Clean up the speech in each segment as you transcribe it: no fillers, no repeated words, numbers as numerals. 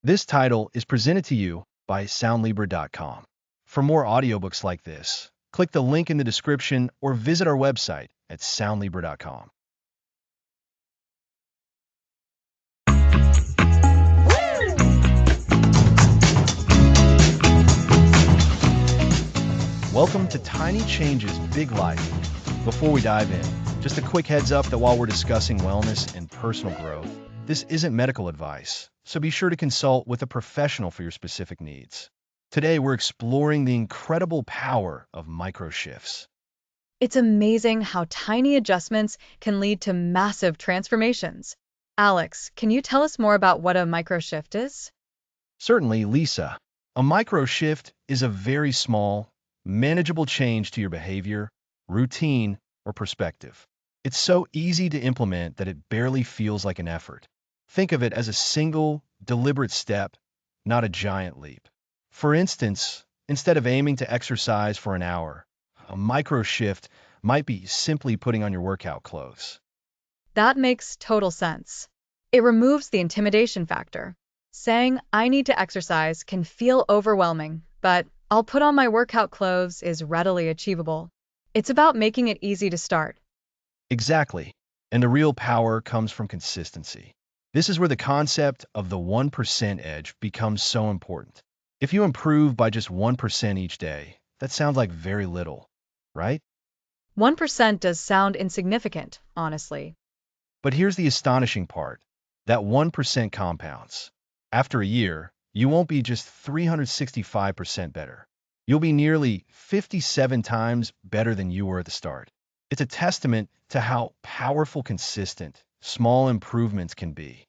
This title is presented to you by Soundlibra.com. For more audiobooks like this, click the link in the description or visit our website at Soundlibra.com. Welcome to Tiny Changes, Big Life. Before we dive in, just a quick heads up that while we're discussing wellness and personal growth, this isn't medical advice, so be sure to consult with a professional for your specific needs. Today, we're exploring the incredible power of micro shifts. It's amazing how tiny adjustments can lead to massive transformations. Alex, can you tell us more about what a microshift is? Certainly, Lisa, a micro shift is a very small, manageable change to your behavior, routine, or perspective. It's so easy to implement that it barely feels like an effort. Think of it as a single, deliberate step, not a giant leap. For instance, instead of aiming to exercise for an hour, a micro shift might be simply putting on your workout clothes. That makes total sense. It removes the intimidation factor. Saying, I need to exercise can feel overwhelming, but I'll put on my workout clothes is readily achievable. It's about making it easy to start. Exactly. And the real power comes from consistency. This is where the concept of the 1% edge becomes so important. If you improve by just 1% each day, that sounds like very little, right? 1% does sound insignificant, honestly. But here's the astonishing part. That 1% compounds. After a year, you won't be just 365% better. You'll be nearly 57 times better than you were at the start. It's a testament to how powerful consistent, small improvements can be.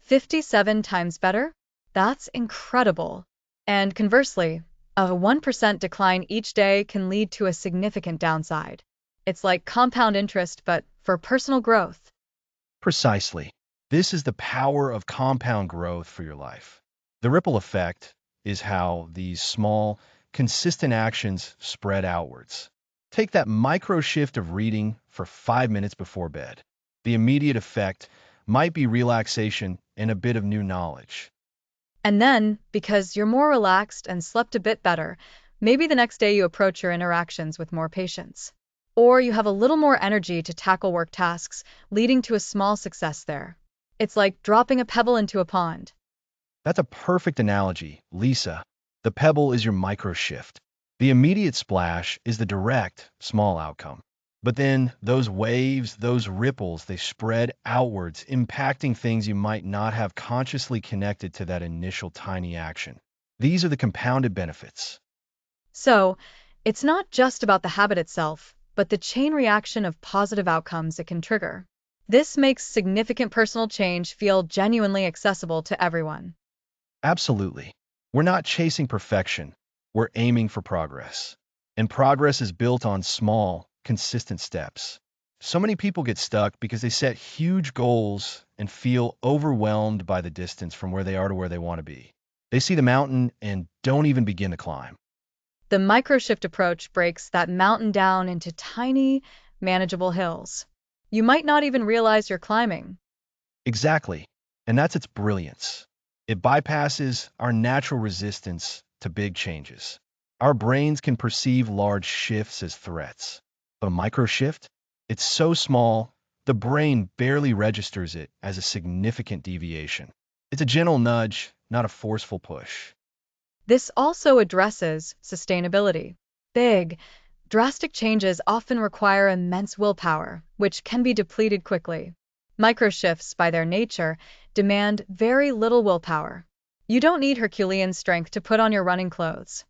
57 times better? That's incredible. And conversely, a 1% decline each day can lead to a significant downside. It's like compound interest, but for personal growth. Precisely. This is the power of compound growth for your life. The ripple effect is how these small, consistent actions spread outwards. Take that micro shift of reading for 5 minutes before bed. The immediate effect might be relaxation and a bit of new knowledge. And then, because you're more relaxed and slept a bit better, maybe the next day you approach your interactions with more patience. Or you have a little more energy to tackle work tasks, leading to a small success there. It's like dropping a pebble into a pond. That's a perfect analogy, Lisa. The pebble is your micro shift. The immediate splash is the direct, small outcome. But then those waves, those ripples, they spread outwards, impacting things you might not have consciously connected to that initial tiny action. These are the compounded benefits. So, it's not just about the habit itself, but the chain reaction of positive outcomes it can trigger. This makes significant personal change feel genuinely accessible to everyone. Absolutely. We're not chasing perfection. We're aiming for progress. And progress is built on small, consistent steps. So many people get stuck because they set huge goals and feel overwhelmed by the distance from where they are to where they want to be. They see the mountain and don't even begin to climb. The microshift approach breaks that mountain down into tiny, manageable hills. You might not even realize you're climbing. Exactly. And that's its brilliance. It bypasses our natural resistance to big changes. Our brains can perceive large shifts as threats. But a micro shift? It's so small, the brain barely registers it as a significant deviation. It's a gentle nudge, not a forceful push. This also addresses sustainability. Big, drastic changes often require immense willpower, which can be depleted quickly. Microshifts, by their nature, demand very little willpower. You don't need Herculean strength to put on your running clothes.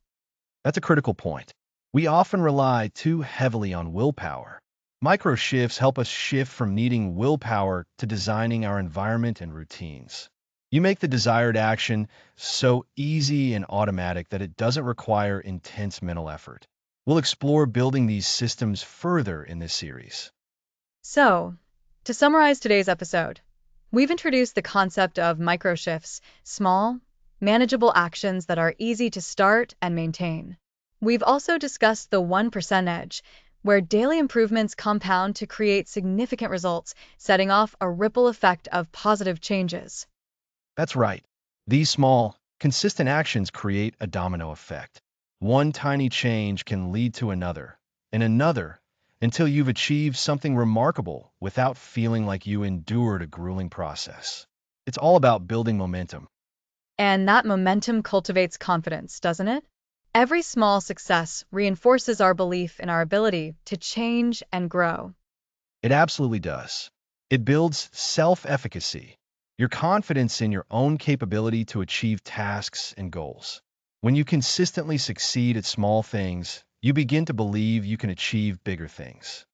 That's a critical point. We often rely too heavily on willpower. Micro shifts help us shift from needing willpower to designing our environment and routines. You make the desired action so easy and automatic that it doesn't require intense mental effort. We'll explore building these systems further in this series. So, to summarize today's episode, we've introduced the concept of microshifts, small, manageable actions that are easy to start and maintain. We've also discussed the 1% edge, where daily improvements compound to create significant results, setting off a ripple effect of positive changes. That's right. These small, consistent actions create a domino effect. One tiny change can lead to another, and another, until you've achieved something remarkable without feeling like you endured a grueling process. It's all about building momentum. And that momentum cultivates confidence, doesn't it? Every small success reinforces our belief in our ability to change and grow. It absolutely does. It builds self-efficacy, your confidence in your own capability to achieve tasks and goals. When you consistently succeed at small things, you begin to believe you can achieve bigger things.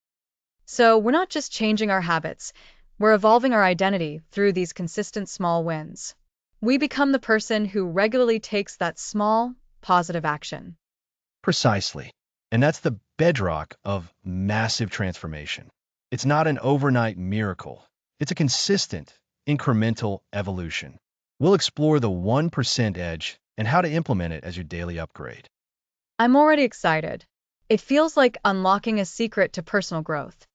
So we're not just changing our habits, we're evolving our identity through these consistent small wins. We become the person who regularly takes that small, positive action. Precisely. And that's the bedrock of massive transformation. It's not an overnight miracle. It's a consistent, incremental evolution. We'll explore the 1% edge and how to implement it as your daily upgrade. I'm already excited. It feels like unlocking a secret to personal growth.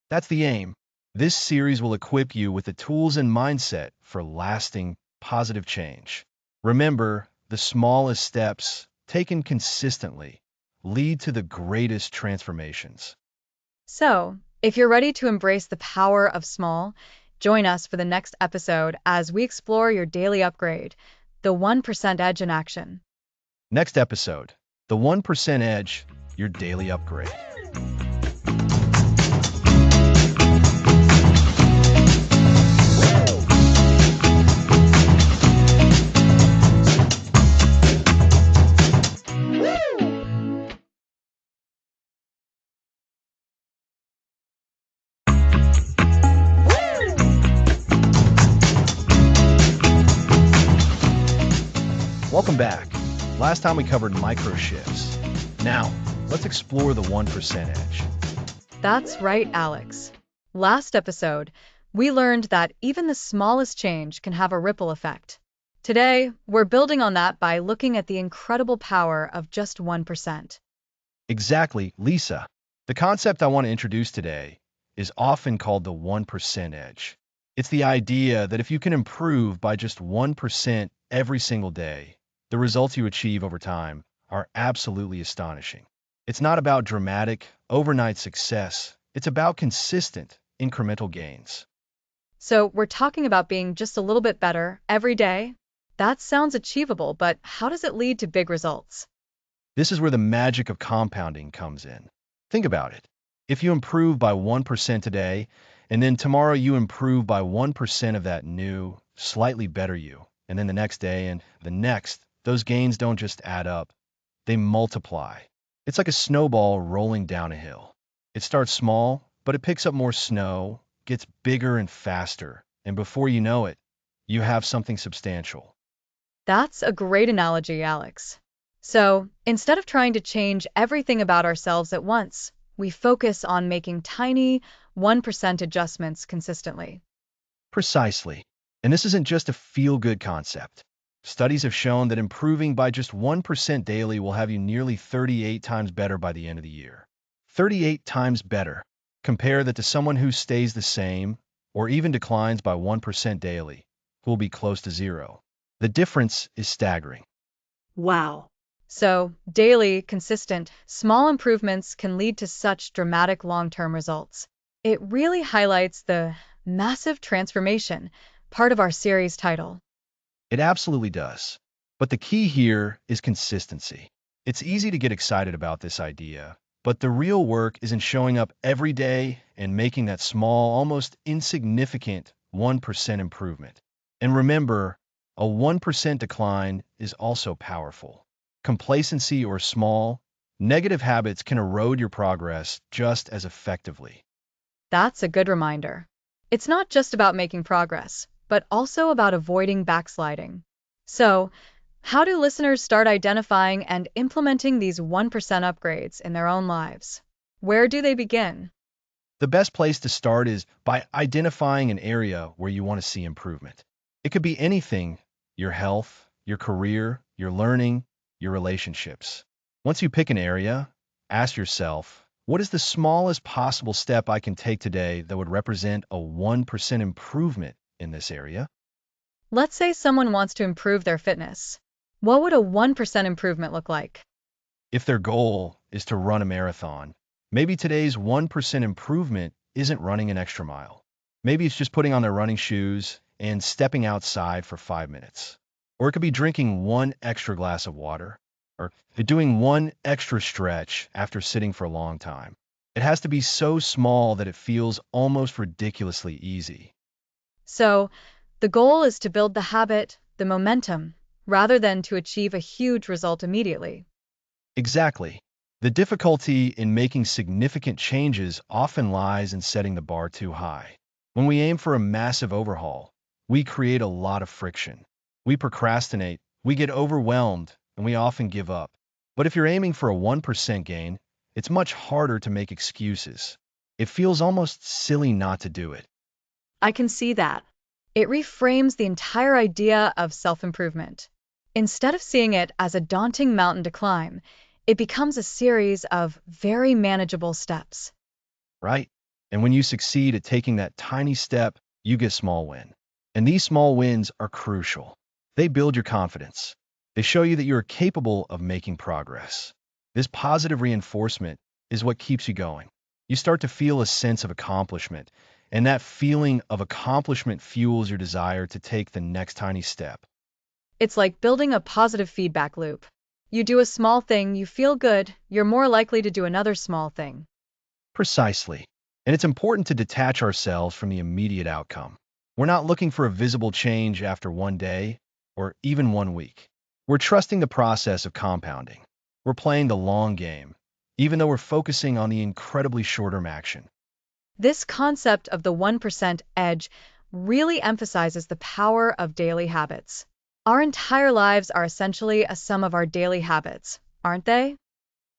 That's the aim. This series will equip you with the tools and mindset for lasting, positive change. Remember, the smallest steps, taken consistently, lead to the greatest transformations. So, if you're ready to embrace the power of small, join us for the next episode as we explore your daily upgrade, the 1% edge in action. Next episode, the 1% edge, your daily upgrade. Welcome back. Last time we covered micro shifts. Now, let's explore the 1% edge. That's right, Alex. Last episode, we learned that even the smallest change can have a ripple effect. Today, we're building on that by looking at the incredible power of just 1%. Exactly, Lisa. The concept I want to introduce today is often called the 1% edge. It's the idea that if you can improve by just 1% every single day, the results you achieve over time are absolutely astonishing. It's not about dramatic, overnight success. It's about consistent, incremental gains. So, we're talking about being just a little bit better every day? That sounds achievable, but how does it lead to big results? This is where the magic of compounding comes in. Think about it. If you improve by 1% today, and then tomorrow you improve by 1% of that new, slightly better you, and then the next day and the next, those gains don't just add up, they multiply. It's like a snowball rolling down a hill. It starts small, but it picks up more snow, gets bigger and faster, and before you know it, you have something substantial. That's a great analogy, Alex. So, instead of trying to change everything about ourselves at once, we focus on making tiny 1% adjustments consistently. Precisely. And this isn't just a feel-good concept. Studies have shown that improving by just 1% daily will have you nearly 38 times better by the end of the year. 38 times better. Compare that to someone who stays the same or even declines by 1% daily, who will be close to zero. The difference is staggering. Wow. So, daily, consistent, small improvements can lead to such dramatic long-term results. It really highlights the massive transformation, part of our series title. It absolutely does. But the key here is consistency. It's easy to get excited about this idea, but the real work is in showing up every day and making that small, almost insignificant 1% improvement. And remember, a 1% decline is also powerful. Complacency or small, negative habits can erode your progress just as effectively. That's a good reminder. It's not just about making progress, but also about avoiding backsliding. So, how do listeners start identifying and implementing these 1% upgrades in their own lives? Where do they begin? The best place to start is by identifying an area where you want to see improvement. It could be anything: your health, your career, your learning, your relationships. Once you pick an area, ask yourself, what is the smallest possible step I can take today that would represent a 1% improvement in this area? Let's say someone wants to improve their fitness. What would a 1% improvement look like? If their goal is to run a marathon, maybe today's 1% improvement isn't running an extra mile. Maybe it's just putting on their running shoes and stepping outside for 5 minutes. Or it could be drinking one extra glass of water, or doing one extra stretch after sitting for a long time. It has to be so small that it feels almost ridiculously easy. So, the goal is to build the habit, the momentum, rather than to achieve a huge result immediately. Exactly. The difficulty in making significant changes often lies in setting the bar too high. When we aim for a massive overhaul, we create a lot of friction. We procrastinate, we get overwhelmed, and we often give up. But if you're aiming for a 1% gain, it's much harder to make excuses. It feels almost silly not to do it. I can see that. It reframes the entire idea of self-improvement. Instead of seeing it as a daunting mountain to climb, it becomes a series of very manageable steps. Right? And when you succeed at taking that tiny step, you get a small win. And these small wins are crucial. They build your confidence. They show you that you are capable of making progress. This positive reinforcement is what keeps you going. You start to feel a sense of accomplishment, and that feeling of accomplishment fuels your desire to take the next tiny step. It's like building a positive feedback loop. You do a small thing, you feel good, you're more likely to do another small thing. Precisely. And it's important to detach ourselves from the immediate outcome. We're not looking for a visible change after one day or even one week. We're trusting the process of compounding. We're playing the long game, even though we're focusing on the incredibly short-term action. This concept of the 1% edge really emphasizes the power of daily habits. Our entire lives are essentially a sum of our daily habits, aren't they?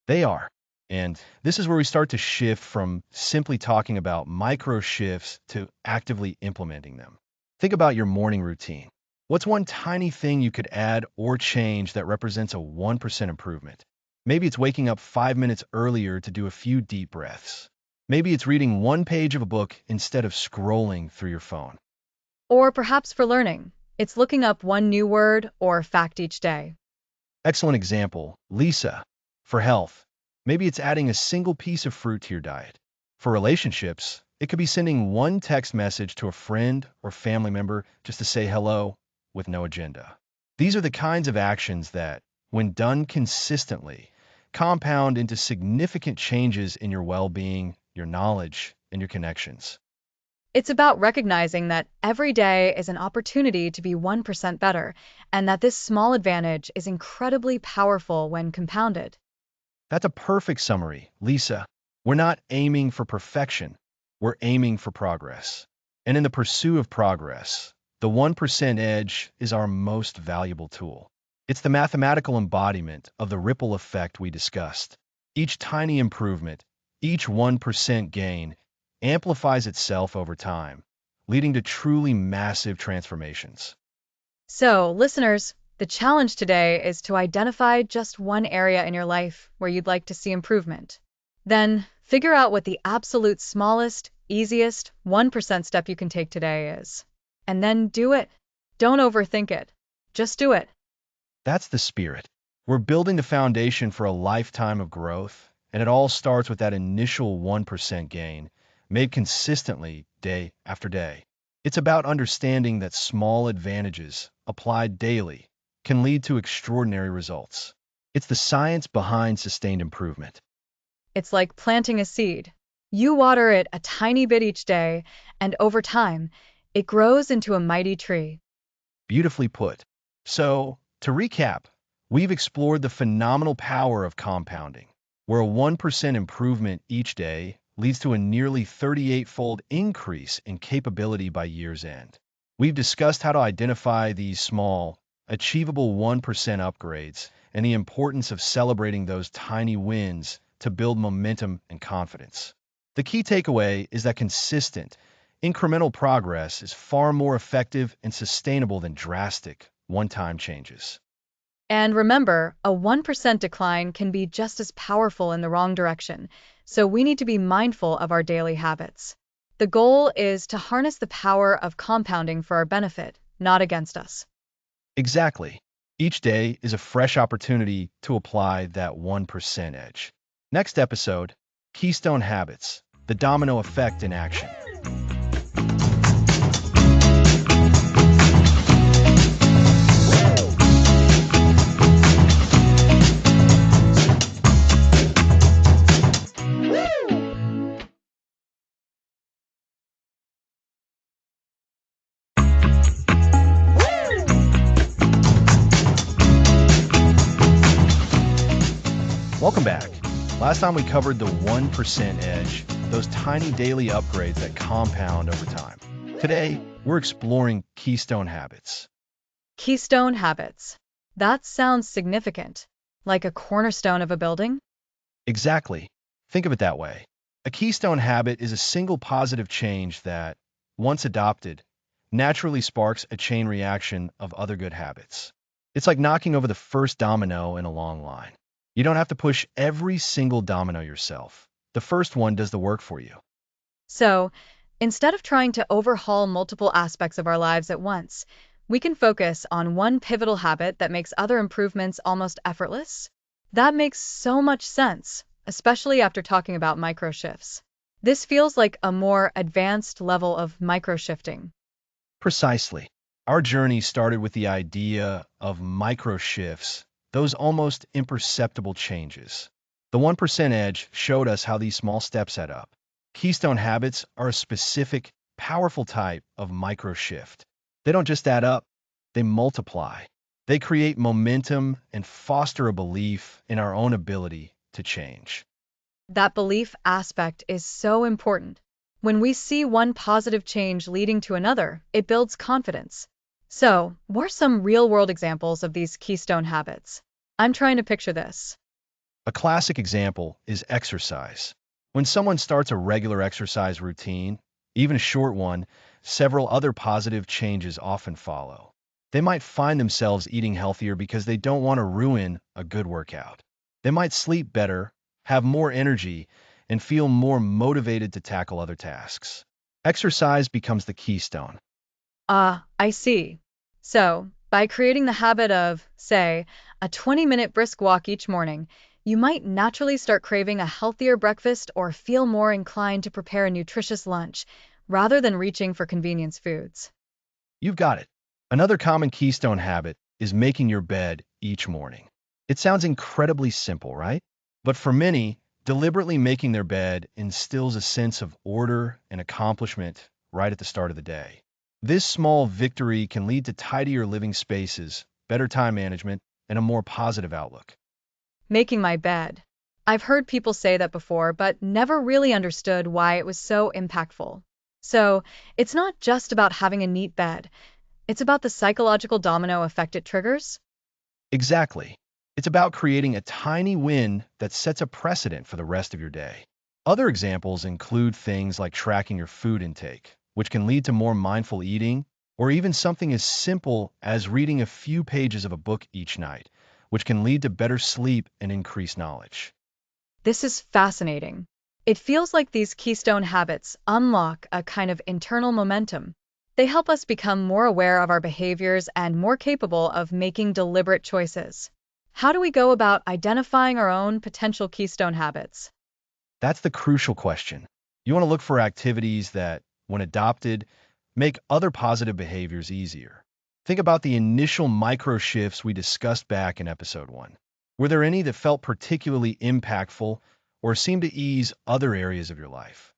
They are. And this is where we start to shift from simply talking about micro shifts to actively implementing them. Think about your morning routine. What's one tiny thing you could add or change that represents a 1% improvement? Maybe it's waking up 5 minutes earlier to do a few deep breaths. Maybe it's reading one page of a book instead of scrolling through your phone. Or perhaps for learning, it's looking up one new word or fact each day. Excellent example, Lisa. For health, maybe it's adding a single piece of fruit to your diet. For relationships, it could be sending one text message to a friend or family member just to say hello with no agenda. These are the kinds of actions that, when done consistently, compound into significant changes in your well-being, your knowledge, and your connections. It's about recognizing that every day is an opportunity to be 1% better, and that this small advantage is incredibly powerful when compounded. That's a perfect summary, Lisa. We're not aiming for perfection, we're aiming for progress. And in the pursuit of progress, the 1% edge is our most valuable tool. It's the mathematical embodiment of the ripple effect we discussed. Each tiny improvement, each 1% gain, amplifies itself over time, leading to truly massive transformations. So, listeners, the challenge today is to identify just one area in your life where you'd like to see improvement. Then, figure out what the absolute smallest, easiest 1% step you can take today is. And then do it. Don't overthink it. Just do it. That's the spirit. We're building the foundation for a lifetime of growth, and it all starts with that initial 1% gain, made consistently day after day. It's about understanding that small advantages, applied daily, can lead to extraordinary results. It's the science behind sustained improvement. It's like planting a seed. You water it a tiny bit each day, and over time, it grows into a mighty tree. Beautifully put. So, to recap, we've explored the phenomenal power of compounding, where a 1% improvement each day leads to a nearly 38-fold increase in capability by year's end. We've discussed how to identify these small, achievable 1% upgrades and the importance of celebrating those tiny wins to build momentum and confidence. The key takeaway is that consistent, incremental progress is far more effective and sustainable than drastic, one-time changes. And remember, a 1% decline can be just as powerful in the wrong direction, so we need to be mindful of our daily habits. The goal is to harness the power of compounding for our benefit, not against us. Exactly. Each day is a fresh opportunity to apply that 1% edge. Next episode, Keystone Habits, the domino effect in action. Welcome back. Last time we covered the 1% edge, those tiny daily upgrades that compound over time. Today, we're exploring keystone habits. Keystone habits. That sounds significant, like a cornerstone of a building? Exactly. Think of it that way. A keystone habit is a single positive change that, once adopted, naturally sparks a chain reaction of other good habits. It's like knocking over the first domino in a long line. You don't have to push every single domino yourself. The first one does the work for you. So, instead of trying to overhaul multiple aspects of our lives at once, we can focus on one pivotal habit that makes other improvements almost effortless. That makes so much sense, especially after talking about micro shifts. This feels like a more advanced level of micro shifting. Precisely. Our journey started with the idea of micro shifts, those almost imperceptible changes. The 1% edge showed us how these small steps add up. Keystone habits are a specific, powerful type of micro shift. They don't just add up, they multiply. They create momentum and foster a belief in our own ability to change. That belief aspect is so important. When we see one positive change leading to another, it builds confidence. So, what are some real world examples of these keystone habits? I'm trying to picture this. A classic example is exercise. When someone starts a regular exercise routine, even a short one, several other positive changes often follow. They might find themselves eating healthier because they don't want to ruin a good workout. They might sleep better, have more energy, and feel more motivated to tackle other tasks. Exercise becomes the keystone. Ah, I see. So, by creating the habit of, say, a 20-minute brisk walk each morning, you might naturally start craving a healthier breakfast or feel more inclined to prepare a nutritious lunch, rather than reaching for convenience foods. You've got it. Another common keystone habit is making your bed each morning. It sounds incredibly simple, right? But for many, deliberately making their bed instills a sense of order and accomplishment right at the start of the day. This small victory can lead to tidier living spaces, better time management, and a more positive outlook. Making my bed. I've heard people say that before, but never really understood why it was so impactful. So, it's not just about having a neat bed, it's about the psychological domino effect it triggers. Exactly. It's about creating a tiny win that sets a precedent for the rest of your day. Other examples include things like tracking your food intake, which can lead to more mindful eating, or even something as simple as reading a few pages of a book each night, which can lead to better sleep and increased knowledge. This is fascinating. It feels like these keystone habits unlock a kind of internal momentum. They help us become more aware of our behaviors and more capable of making deliberate choices. How do we go about identifying our own potential keystone habits? That's the crucial question. You want to look for activities that, when adopted, make other positive behaviors easier. Think about the initial micro shifts we discussed back in episode 1. Were there any that felt particularly impactful or seemed to ease other areas of your life?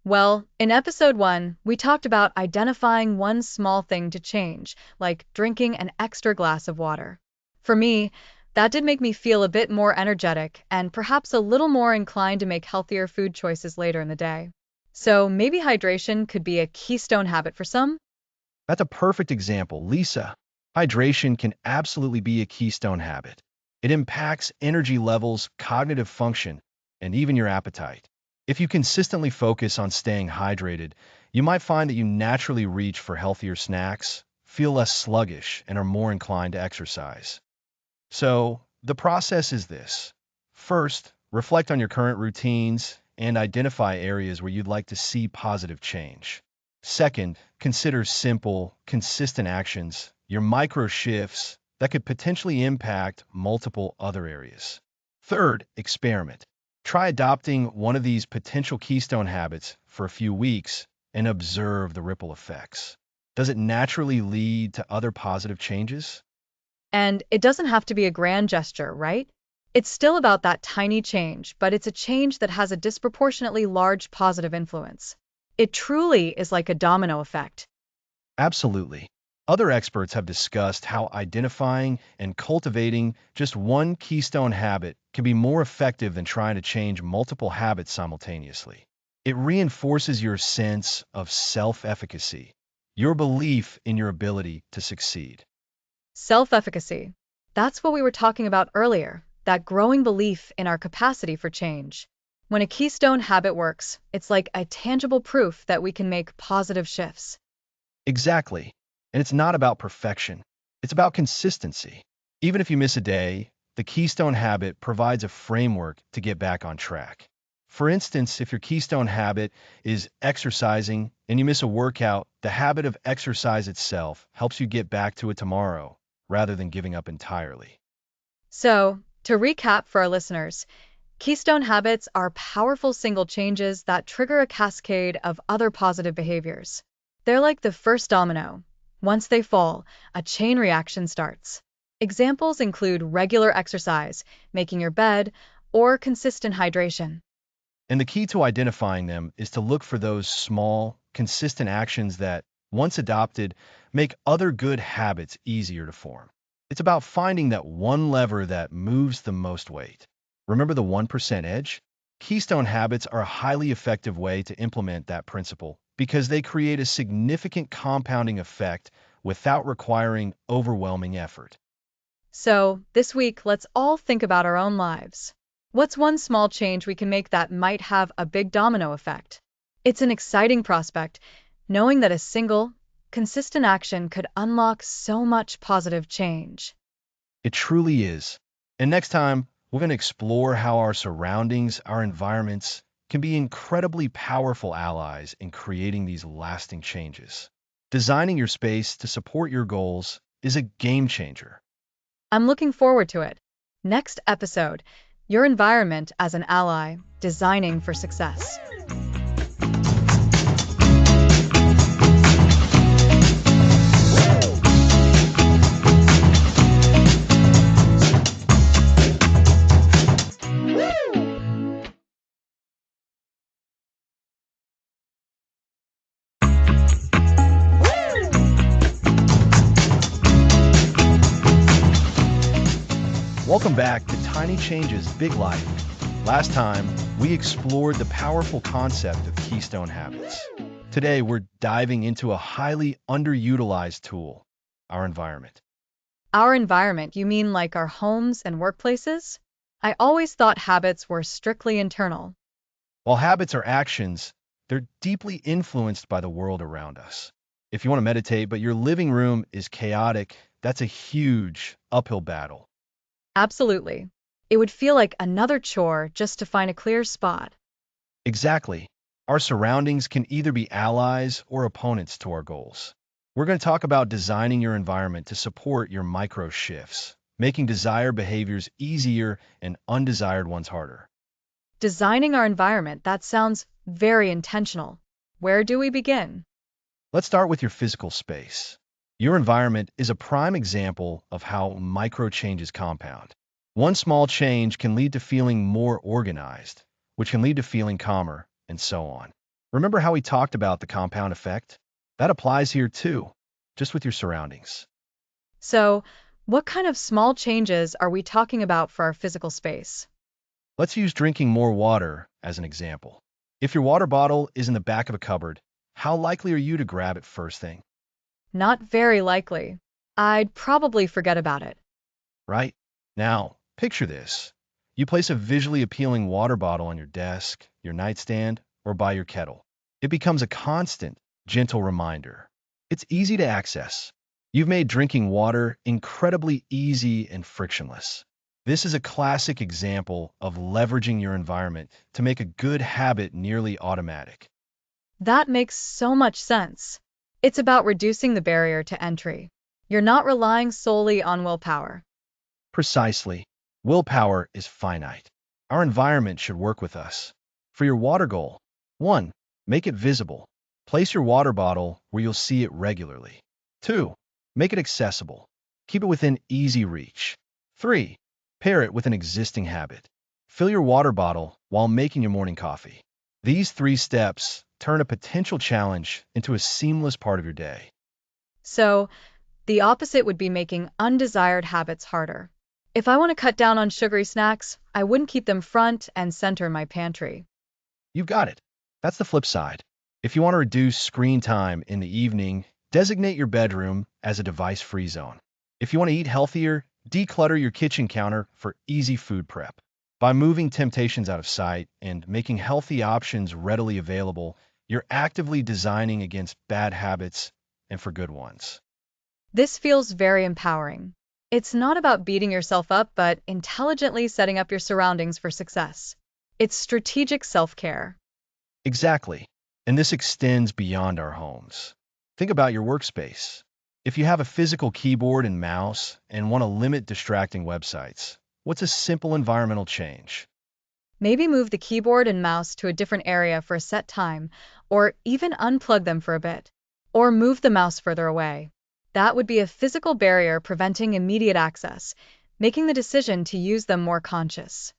Well, in episode 1, we talked about identifying one small thing to change, like drinking an extra glass of water. For me, that did make me feel a bit more energetic and perhaps a little more inclined to make healthier food choices later in the day. So maybe hydration could be a keystone habit for some? That's a perfect example, Lisa. Hydration can absolutely be a keystone habit. It impacts energy levels, cognitive function, and even your appetite. If you consistently focus on staying hydrated, you might find that you naturally reach for healthier snacks, feel less sluggish, and are more inclined to exercise. So, the process is this. First, reflect on your current routines and identify areas where you'd like to see positive change. Second, consider simple, consistent actions, your micro shifts that could potentially impact multiple other areas. Third, experiment. Try adopting one of these potential keystone habits for a few weeks and observe the ripple effects. Does it naturally lead to other positive changes? And it doesn't have to be a grand gesture, right? It's still about that tiny change, but it's a change that has a disproportionately large positive influence. It truly is like a domino effect. Absolutely. Other experts have discussed how identifying and cultivating just one keystone habit can be more effective than trying to change multiple habits simultaneously. It reinforces your sense of self-efficacy, your belief in your ability to succeed. Self-efficacy. That's what we were talking about earlier, that growing belief in our capacity for change. When a keystone habit works, it's like a tangible proof that we can make positive shifts. Exactly. And it's not about perfection. It's about consistency. Even if you miss a day, the keystone habit provides a framework to get back on track. For instance, if your keystone habit is exercising and you miss a workout, the habit of exercise itself helps you get back to it tomorrow rather than giving up entirely. So, to recap for our listeners, keystone habits are powerful single changes that trigger a cascade of other positive behaviors. They're like the first domino. Once they fall, a chain reaction starts. Examples include regular exercise, making your bed, or consistent hydration. And the key to identifying them is to look for those small, consistent actions that, once adopted, make other good habits easier to form. It's about finding that one lever that moves the most weight. Remember the 1% edge? Keystone habits are a highly effective way to implement that principle because they create a significant compounding effect without requiring overwhelming effort. So, this week, let's all think about our own lives. What's one small change we can make that might have a big domino effect? It's an exciting prospect, knowing that a single, consistent action could unlock so much positive change. It truly is. And next time, we're going to explore how our surroundings, our environments, can be incredibly powerful allies in creating these lasting changes. Designing your space to support your goals is a game changer. I'm looking forward to it. Next episode, your environment as an ally, designing for success. Welcome back to Tiny Changes, Big Life. Last time, we explored the powerful concept of keystone habits. Today, we're diving into a highly underutilized tool, our environment. Our environment, you mean like our homes and workplaces? I always thought habits were strictly internal. While habits are actions, they're deeply influenced by the world around us. If you want to meditate, but your living room is chaotic, that's a huge uphill battle. Absolutely. It would feel like another chore just to find a clear spot. Exactly. Our surroundings can either be allies or opponents to our goals. We're going to talk about designing your environment to support your micro shifts, making desired behaviors easier and undesired ones harder. Designing our environment, that sounds very intentional. Where do we begin? Let's start with your physical space. Your environment is a prime example of how micro changes compound. One small change can lead to feeling more organized, which can lead to feeling calmer, and so on. Remember how we talked about the compound effect? That applies here too, just with your surroundings. So, what kind of small changes are we talking about for our physical space? Let's use drinking more water as an example. If your water bottle is in the back of a cupboard, how likely are you to grab it first thing, Not very likely. I'd probably forget about it. right? Now, picture this. You place a visually appealing water bottle on your desk, your nightstand, or by your kettle. It becomes a constant, gentle reminder. It's easy to access. You've made drinking water incredibly easy and frictionless. This is a classic example of leveraging your environment to make a good habit nearly automatic. That makes so much sense. It's about reducing the barrier to entry. You're not relying solely on willpower. Precisely. Willpower is finite. Our environment should work with us. For your water goal, 1. Make it visible. Place your water bottle where you'll see it regularly. 2. Make it accessible. Keep it within easy reach. 3. Pair it with an existing habit. Fill your water bottle while making your morning coffee. These 3 steps turn a potential challenge into a seamless part of your day. So, the opposite would be making undesired habits harder. If I want to cut down on sugary snacks, I wouldn't keep them front and center in my pantry. You've got it. That's the flip side. If you want to reduce screen time in the evening, designate your bedroom as a device-free zone. If you want to eat healthier, declutter your kitchen counter for easy food prep. By moving temptations out of sight and making healthy options readily available, you're actively designing against bad habits and for good ones. This feels very empowering. It's not about beating yourself up, but intelligently setting up your surroundings for success. It's strategic self-care. Exactly. And this extends beyond our homes. Think about your workspace. If you have a physical keyboard and mouse and want to limit distracting websites, what's a simple environmental change? Maybe move the keyboard and mouse to a different area for a set time, or even unplug them for a bit. Or move the mouse further away. That would be a physical barrier preventing immediate access, making the decision to use them more conscious.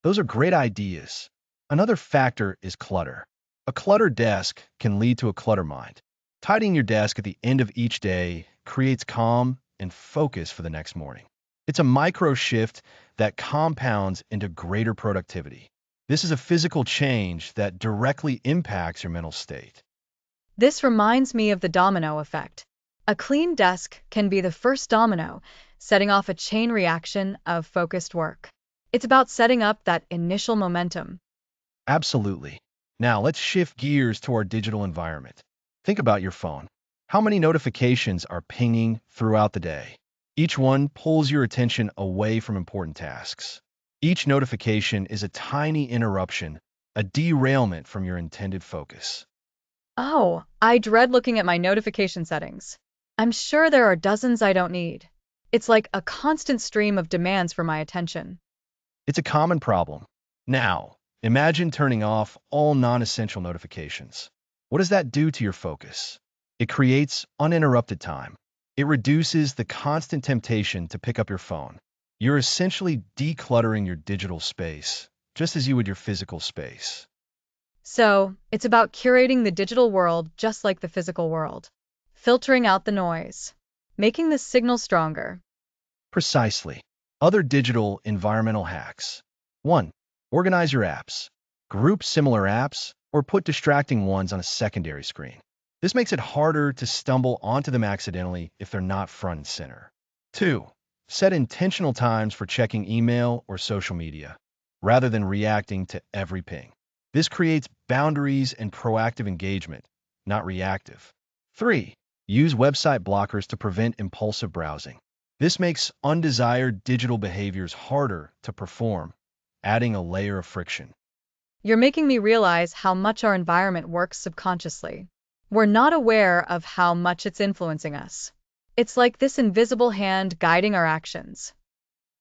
Those are great ideas. Another factor is clutter. A cluttered desk can lead to a clutter mind. Tidying your desk at the end of each day creates calm and focus for the next morning. It's a micro shift that compounds into greater productivity. This is a physical change that directly impacts your mental state. This reminds me of the domino effect. A clean desk can be the first domino, setting off a chain reaction of focused work. It's about setting up that initial momentum. Absolutely. Now let's shift gears to our digital environment. Think about your phone. How many notifications are pinging throughout the day? Each one pulls your attention away from important tasks. Each notification is a tiny interruption, a derailment from your intended focus. Oh, I dread looking at my notification settings. I'm sure there are dozens I don't need. It's like a constant stream of demands for my attention. It's a common problem. Now, imagine turning off all non-essential notifications. What does that do to your focus? It creates uninterrupted time. It reduces the constant temptation to pick up your phone. You're essentially decluttering your digital space, just as you would your physical space. So, it's about curating the digital world just like the physical world, filtering out the noise, making the signal stronger. Precisely. Other digital environmental hacks. 1. Organize your apps. Group similar apps or put distracting ones on a secondary screen. This makes it harder to stumble onto them accidentally if they're not front and center. 2. Set intentional times for checking email or social media, rather than reacting to every ping. This creates boundaries and proactive engagement, not reactive. 3. Use website blockers to prevent impulsive browsing. This makes undesired digital behaviors harder to perform, adding a layer of friction. You're making me realize how much our environment works subconsciously. We're not aware of how much it's influencing us. It's like this invisible hand guiding our actions.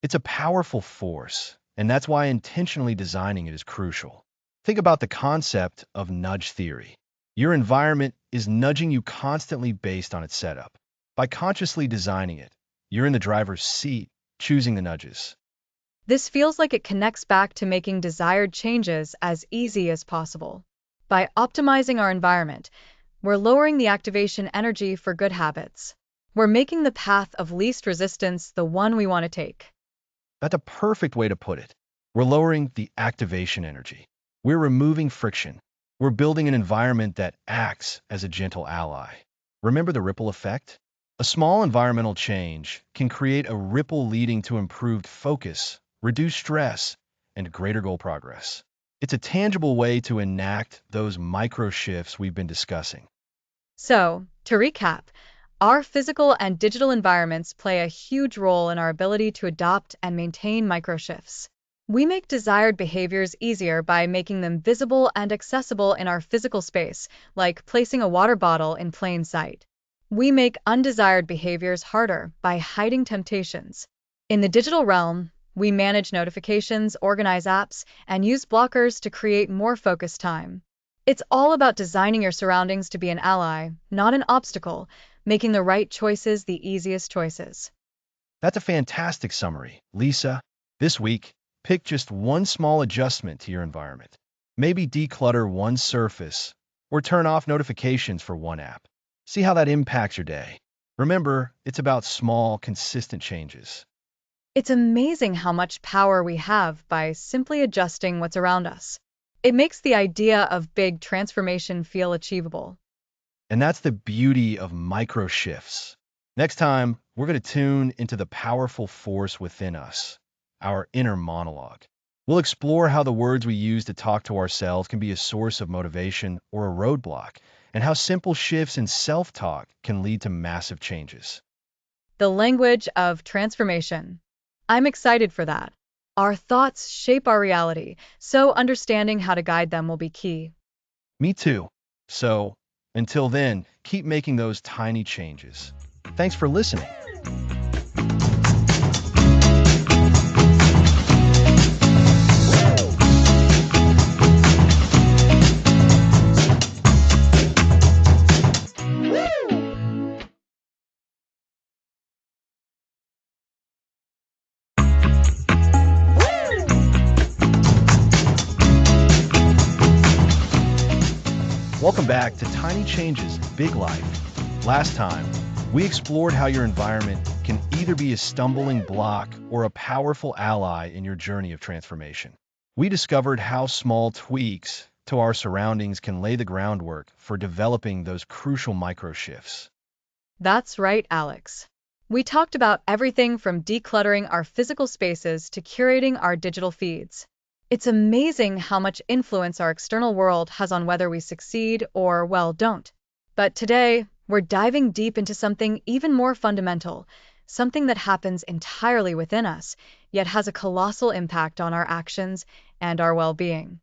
It's a powerful force, and that's why intentionally designing it is crucial. Think about the concept of nudge theory. Your environment is nudging you constantly based on its setup. By consciously designing it, you're in the driver's seat, choosing the nudges. This feels like it connects back to making desired changes as easy as possible. By optimizing our environment, we're lowering the activation energy for good habits. We're making the path of least resistance the one we want to take. That's a perfect way to put it. We're lowering the activation energy. We're removing friction. We're building an environment that acts as a gentle ally. Remember the ripple effect? A small environmental change can create a ripple leading to improved focus, reduced stress, and greater goal progress. It's a tangible way to enact those micro shifts we've been discussing. So, to recap, our physical and digital environments play a huge role in our ability to adopt and maintain microshifts. We make desired behaviors easier by making them visible and accessible in our physical space, like placing a water bottle in plain sight. We make undesired behaviors harder by hiding temptations. In the digital realm, we manage notifications, organize apps, and use blockers to create more focused time. It's all about designing your surroundings to be an ally, not an obstacle, making the right choices the easiest choices. That's a fantastic summary, Lisa. This week, pick just one small adjustment to your environment. Maybe declutter one surface or turn off notifications for one app. See how that impacts your day. Remember, it's about small, consistent changes. It's amazing how much power we have by simply adjusting what's around us. It makes the idea of big transformation feel achievable. And that's the beauty of micro shifts. Next time, we're going to tune into the powerful force within us, our inner monologue. We'll explore how the words we use to talk to ourselves can be a source of motivation or a roadblock, and how simple shifts in self-talk can lead to massive changes. The language of transformation. I'm excited for that. Our thoughts shape our reality, so understanding how to guide them will be key. Me too. So, until then, keep making those tiny changes. Thanks for listening. Welcome back to Tiny Changes, Big Life. Last time, we explored how your environment can either be a stumbling block or a powerful ally in your journey of transformation. We discovered how small tweaks to our surroundings can lay the groundwork for developing those crucial micro shifts. That's right, Alex. We talked about everything from decluttering our physical spaces to curating our digital feeds. It's amazing how much influence our external world has on whether we succeed or, well, don't. But today, we're diving deep into something even more fundamental, something that happens entirely within us, yet has a colossal impact on our actions and our well-being.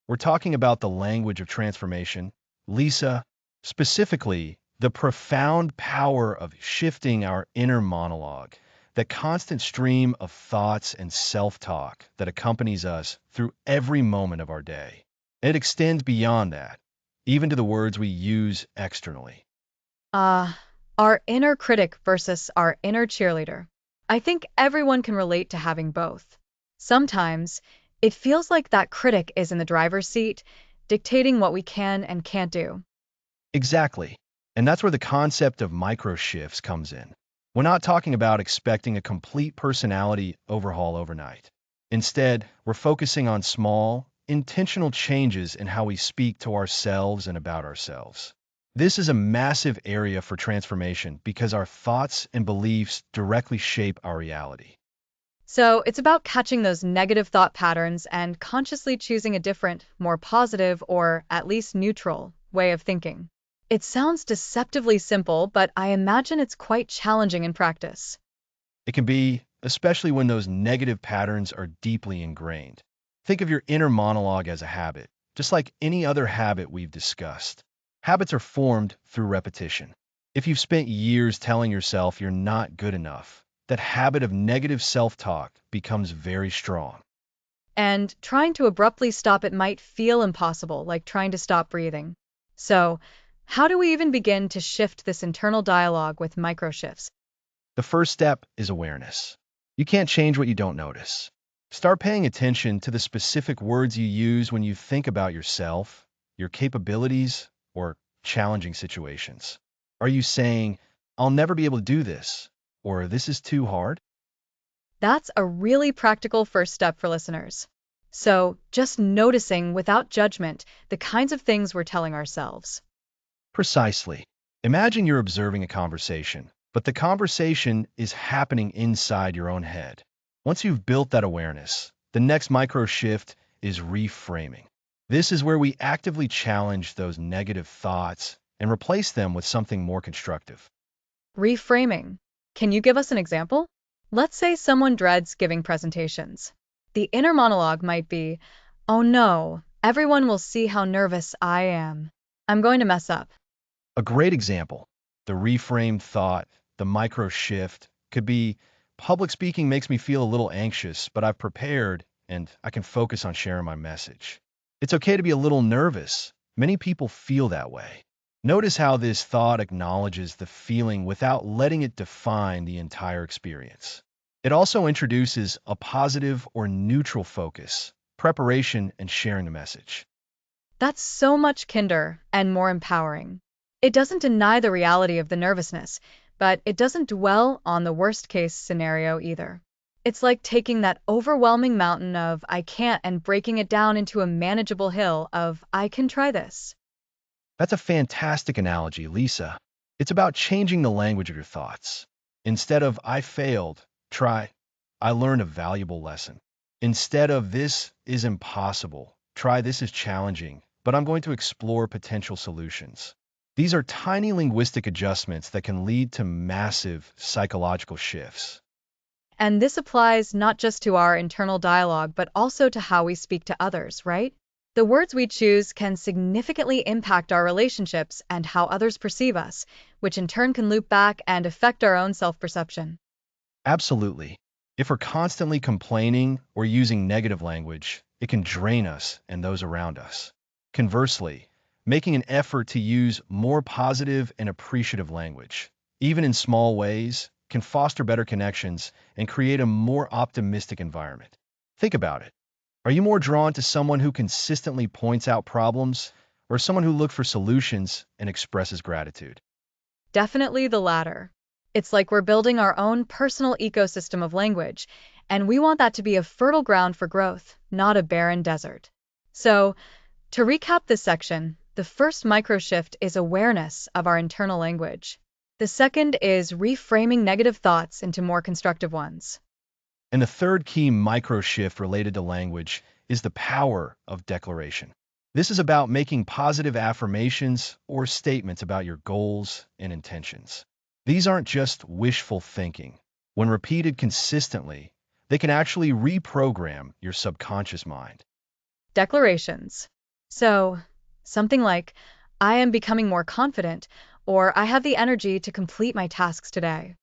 We're talking about the language of transformation, Lisa, specifically the profound power of shifting our inner monologue, that constant stream of thoughts and self-talk that accompanies us through every moment of our day. It extends beyond that, even to the words we use externally. Our inner critic versus our inner cheerleader. I think everyone can relate to having both. Sometimes, it feels like that critic is in the driver's seat, dictating what we can and can't do. Exactly. And that's where the concept of micro shifts comes in. We're not talking about expecting a complete personality overhaul overnight. Instead, we're focusing on small, intentional changes in how we speak to ourselves and about ourselves. This is a massive area for transformation because our thoughts and beliefs directly shape our reality. So it's about catching those negative thought patterns and consciously choosing a different, more positive, or at least neutral way of thinking. It sounds deceptively simple, but I imagine it's quite challenging in practice. It can be, especially when those negative patterns are deeply ingrained. Think of your inner monologue as a habit, just like any other habit we've discussed. Habits are formed through repetition. If you've spent years telling yourself you're not good enough, that habit of negative self-talk becomes very strong. And trying to abruptly stop it might feel impossible, like trying to stop breathing. So, how do we even begin to shift this internal dialogue with micro shifts? The first step is awareness. You can't change what you don't notice. Start paying attention to the specific words you use when you think about yourself, your capabilities, or challenging situations. Are you saying, "I'll never be able to do this," or "this is too hard"? That's a really practical first step for listeners. So, just noticing without judgment the kinds of things we're telling ourselves. Precisely. Imagine you're observing a conversation, but the conversation is happening inside your own head. Once you've built that awareness, the next micro shift is reframing. This is where we actively challenge those negative thoughts and replace them with something more constructive. Reframing. Can you give us an example? Let's say someone dreads giving presentations. The inner monologue might be, "Oh no, everyone will see how nervous I am. I'm going to mess up." A great example, the reframed thought, the micro shift, could be public speaking makes me feel a little anxious, but I've prepared and I can focus on sharing my message. It's okay to be a little nervous. Many people feel that way. Notice how this thought acknowledges the feeling without letting it define the entire experience. It also introduces a positive or neutral focus, preparation, and sharing the message. That's so much kinder and more empowering. It doesn't deny the reality of the nervousness, but it doesn't dwell on the worst case scenario either. It's like taking that overwhelming mountain of "I can't" and breaking it down into a manageable hill of "I can try this." That's a fantastic analogy, Lisa. It's about changing the language of your thoughts. Instead of "I failed," try "I learned a valuable lesson." Instead of "This is impossible," try "This is challenging, but I'm going to explore potential solutions." These are tiny linguistic adjustments that can lead to massive psychological shifts. And this applies not just to our internal dialogue, but also to how we speak to others, right? The words we choose can significantly impact our relationships and how others perceive us, which in turn can loop back and affect our own self perception. Absolutely. If we're constantly complaining or using negative language, it can drain us and those around us. Conversely, making an effort to use more positive and appreciative language, even in small ways, can foster better connections and create a more optimistic environment. Think about it. Are you more drawn to someone who consistently points out problems or someone who looks for solutions and expresses gratitude? Definitely the latter. It's like we're building our own personal ecosystem of language, and we want that to be a fertile ground for growth, not a barren desert. So, to recap this section, the first microshift is awareness of our internal language. The second is reframing negative thoughts into more constructive ones. And the third key micro shift related to language is the power of declaration. This is about making positive affirmations or statements about your goals and intentions. These aren't just wishful thinking. When repeated consistently, they can actually reprogram your subconscious mind. Declarations. So, something like, "I am becoming more confident," or "I have the energy to complete my tasks today."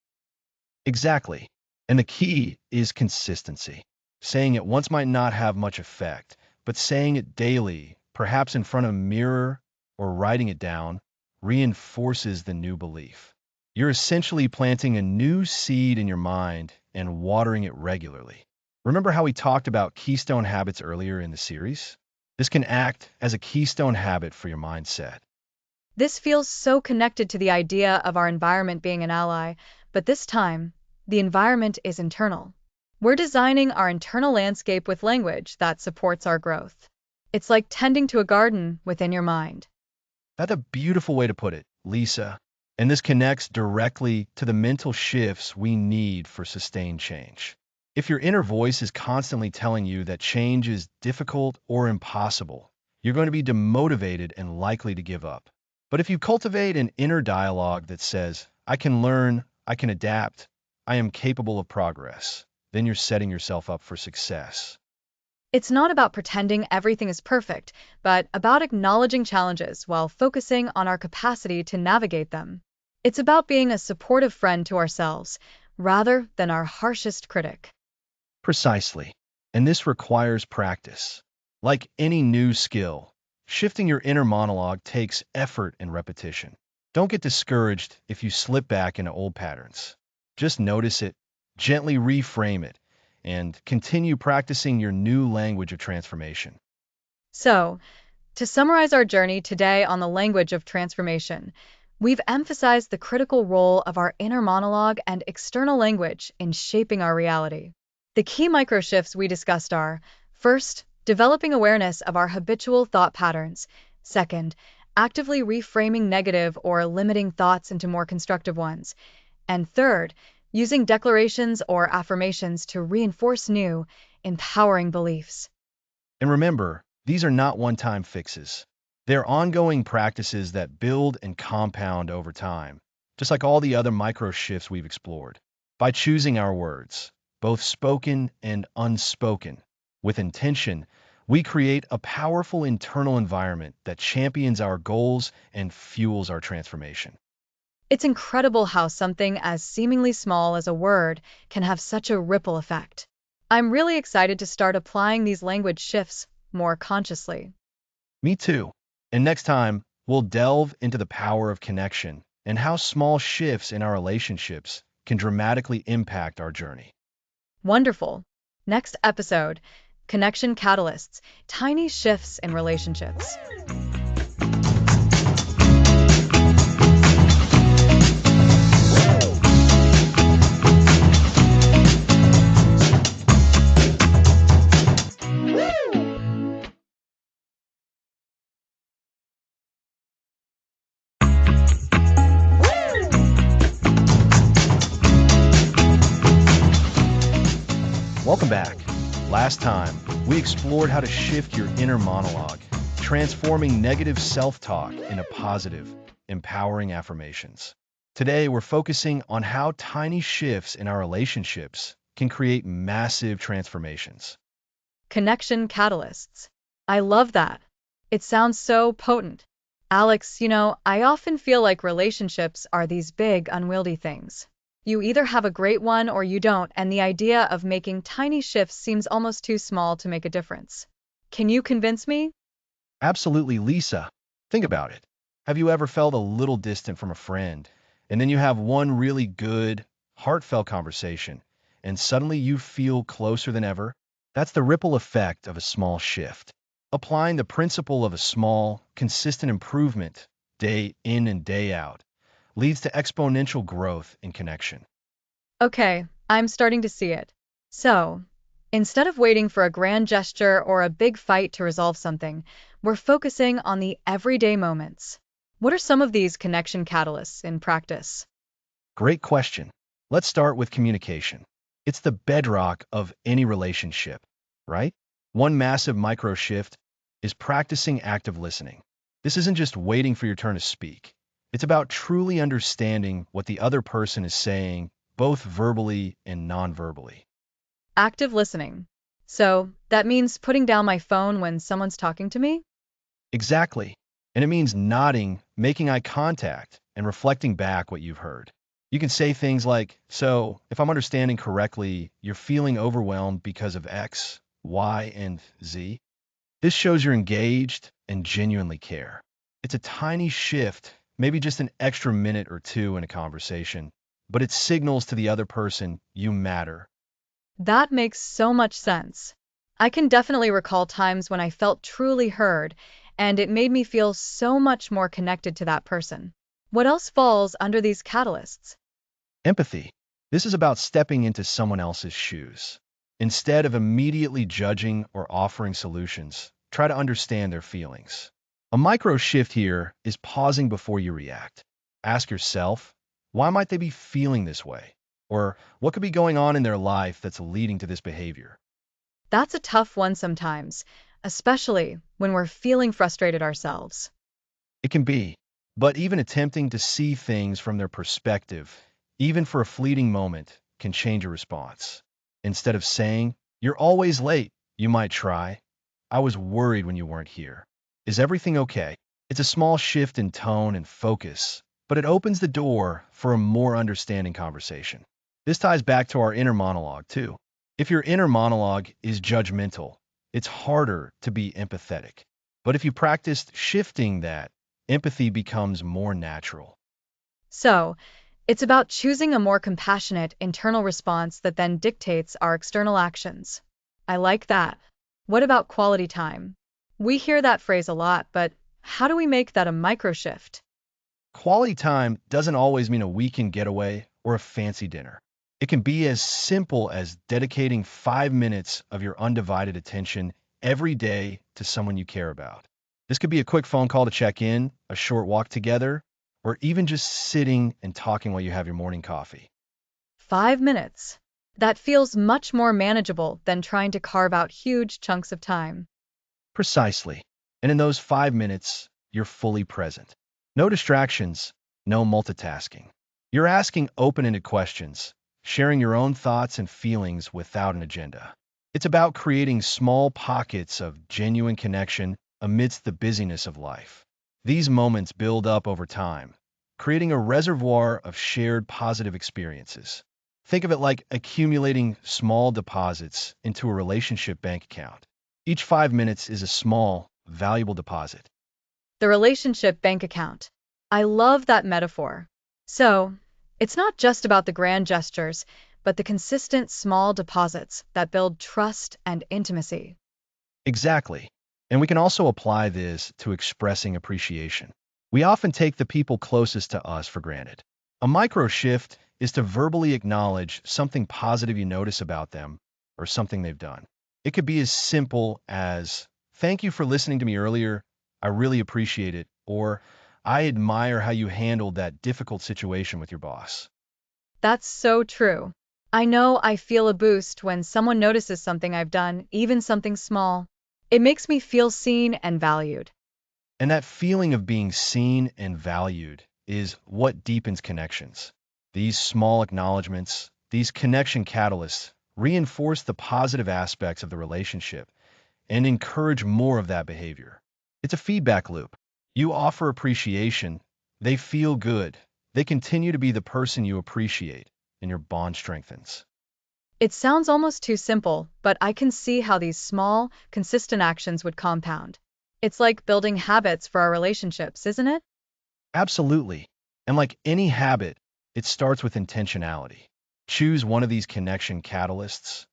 Exactly. And the key is consistency. Saying it once might not have much effect, but saying it daily, perhaps in front of a mirror or writing it down, reinforces the new belief. You're essentially planting a new seed in your mind and watering it regularly. Remember how we talked about keystone habits earlier in the series? This can act as a keystone habit for your mindset. This feels so connected to the idea of our environment being an ally, but this time, the environment is internal. We're designing our internal landscape with language that supports our growth. It's like tending to a garden within your mind. That's a beautiful way to put it, Lisa. And this connects directly to the mental shifts we need for sustained change. If your inner voice is constantly telling you that change is difficult or impossible, you're going to be demotivated and likely to give up. But if you cultivate an inner dialogue that says, "I can learn, I can adapt, I am capable of progress," then you're setting yourself up for success. It's not about pretending everything is perfect, but about acknowledging challenges while focusing on our capacity to navigate them. It's about being a supportive friend to ourselves, rather than our harshest critic. Precisely. And this requires practice. Like any new skill, shifting your inner monologue takes effort and repetition. Don't get discouraged if you slip back into old patterns. Just notice it, gently reframe it, and continue practicing your new language of transformation. So, to summarize our journey today on the language of transformation, we've emphasized the critical role of our inner monologue and external language in shaping our reality. The key microshifts we discussed are: first, developing awareness of our habitual thought patterns; second, actively reframing negative or limiting thoughts into more constructive ones; and third, using declarations or affirmations to reinforce new, empowering beliefs. And remember, these are not one-time fixes. They're ongoing practices that build and compound over time, just like all the other micro shifts we've explored. By choosing our words, both spoken and unspoken, With intention, we create a powerful internal environment that champions our goals and fuels our transformation. It's incredible how something as seemingly small as a word can have such a ripple effect. I'm really excited to start applying these language shifts more consciously. Me too. And next time, we'll delve into the power of connection and how small shifts in our relationships can dramatically impact our journey. Wonderful. Next episode: Connection Catalysts, Tiny Shifts in Relationships. Welcome back. Last time, we explored how to shift your inner monologue, transforming negative self-talk into positive, empowering affirmations. Today, we're focusing on how tiny shifts in our relationships can create massive transformations. Connection Catalysts. I love that. It sounds so potent. Alex, I often feel like relationships are these big, unwieldy things. You either have a great one or you don't, and the idea of making tiny shifts seems almost too small to make a difference. Can you convince me? Absolutely, Lisa. Think about it. Have you ever felt a little distant from a friend, and then you have one really good, heartfelt conversation, and suddenly you feel closer than ever? That's the ripple effect of a small shift. Applying the principle of a small, consistent improvement, day in and day out, leads to exponential growth in connection. Okay, I'm starting to see it. So, instead of waiting for a grand gesture or a big fight to resolve something, we're focusing on the everyday moments. What are some of these connection catalysts in practice? Great question. Let's start with communication. It's the bedrock of any relationship, right? One massive micro shift is practicing active listening. This isn't just waiting for your turn to speak. It's about truly understanding what the other person is saying, both verbally and non-verbally. Active listening. So, that means putting down my phone when someone's talking to me? Exactly. And it means nodding, making eye contact, and reflecting back what you've heard. You can say things like, so, if I'm understanding correctly, you're feeling overwhelmed because of X, Y, and Z. This shows you're engaged and genuinely care. It's a tiny shift, maybe just an extra minute or two in a conversation, but it signals to the other person you matter. That makes so much sense. I can definitely recall times when I felt truly heard, and it made me feel so much more connected to that person. What else falls under these catalysts? Empathy. This is about stepping into someone else's shoes. Instead of immediately judging or offering solutions, try to understand their feelings. A micro shift here is pausing before you react. Ask yourself, why might they be feeling this way? Or what could be going on in their life that's leading to this behavior? That's a tough one sometimes, especially when we're feeling frustrated ourselves. It can be, but even attempting to see things from their perspective, even for a fleeting moment, can change your response. Instead of saying, you're always late, you might try, I was worried when you weren't here. Is everything okay? It's a small shift in tone and focus, but it opens the door for a more understanding conversation. This ties back to our inner monologue, too. If your inner monologue is judgmental, it's harder to be empathetic. But if you practiced shifting that, empathy becomes more natural. So, it's about choosing a more compassionate internal response that then dictates our external actions. I like that. What about quality time? We hear that phrase a lot, but how do we make that a micro shift? Quality time doesn't always mean a weekend getaway or a fancy dinner. It can be as simple as dedicating 5 minutes of your undivided attention every day to someone you care about. This could be a quick phone call to check in, a short walk together, or even just sitting and talking while you have your morning coffee. 5 minutes. That feels much more manageable than trying to carve out huge chunks of time. Precisely. And in those 5 minutes, you're fully present. No distractions, no multitasking. You're asking open-ended questions, sharing your own thoughts and feelings without an agenda. It's about creating small pockets of genuine connection amidst the busyness of life. These moments build up over time, creating a reservoir of shared positive experiences. Think of it like accumulating small deposits into a relationship bank account. Each 5 minutes is a small, valuable deposit. The relationship bank account. I love that metaphor. So, it's not just about the grand gestures, but the consistent small deposits that build trust and intimacy. Exactly. And we can also apply this to expressing appreciation. We often take the people closest to us for granted. A micro shift is to verbally acknowledge something positive you notice about them or something they've done. It could be as simple as, "Thank you for listening to me earlier. I really appreciate it." Or, "I admire how you handled that difficult situation with your boss." That's so true. I know I feel a boost when someone notices something I've done, even something small. It makes me feel seen and valued. And that feeling of being seen and valued is what deepens connections. These small acknowledgments, these connection catalysts, reinforce the positive aspects of the relationship and encourage more of that behavior. It's a feedback loop. You offer appreciation, they feel good, they continue to be the person you appreciate, and your bond strengthens. It sounds almost too simple, but I can see how these small, consistent actions would compound. It's like building habits for our relationships, isn't it? Absolutely. And like any habit, it starts with intentionality. Choose one of these connection catalysts.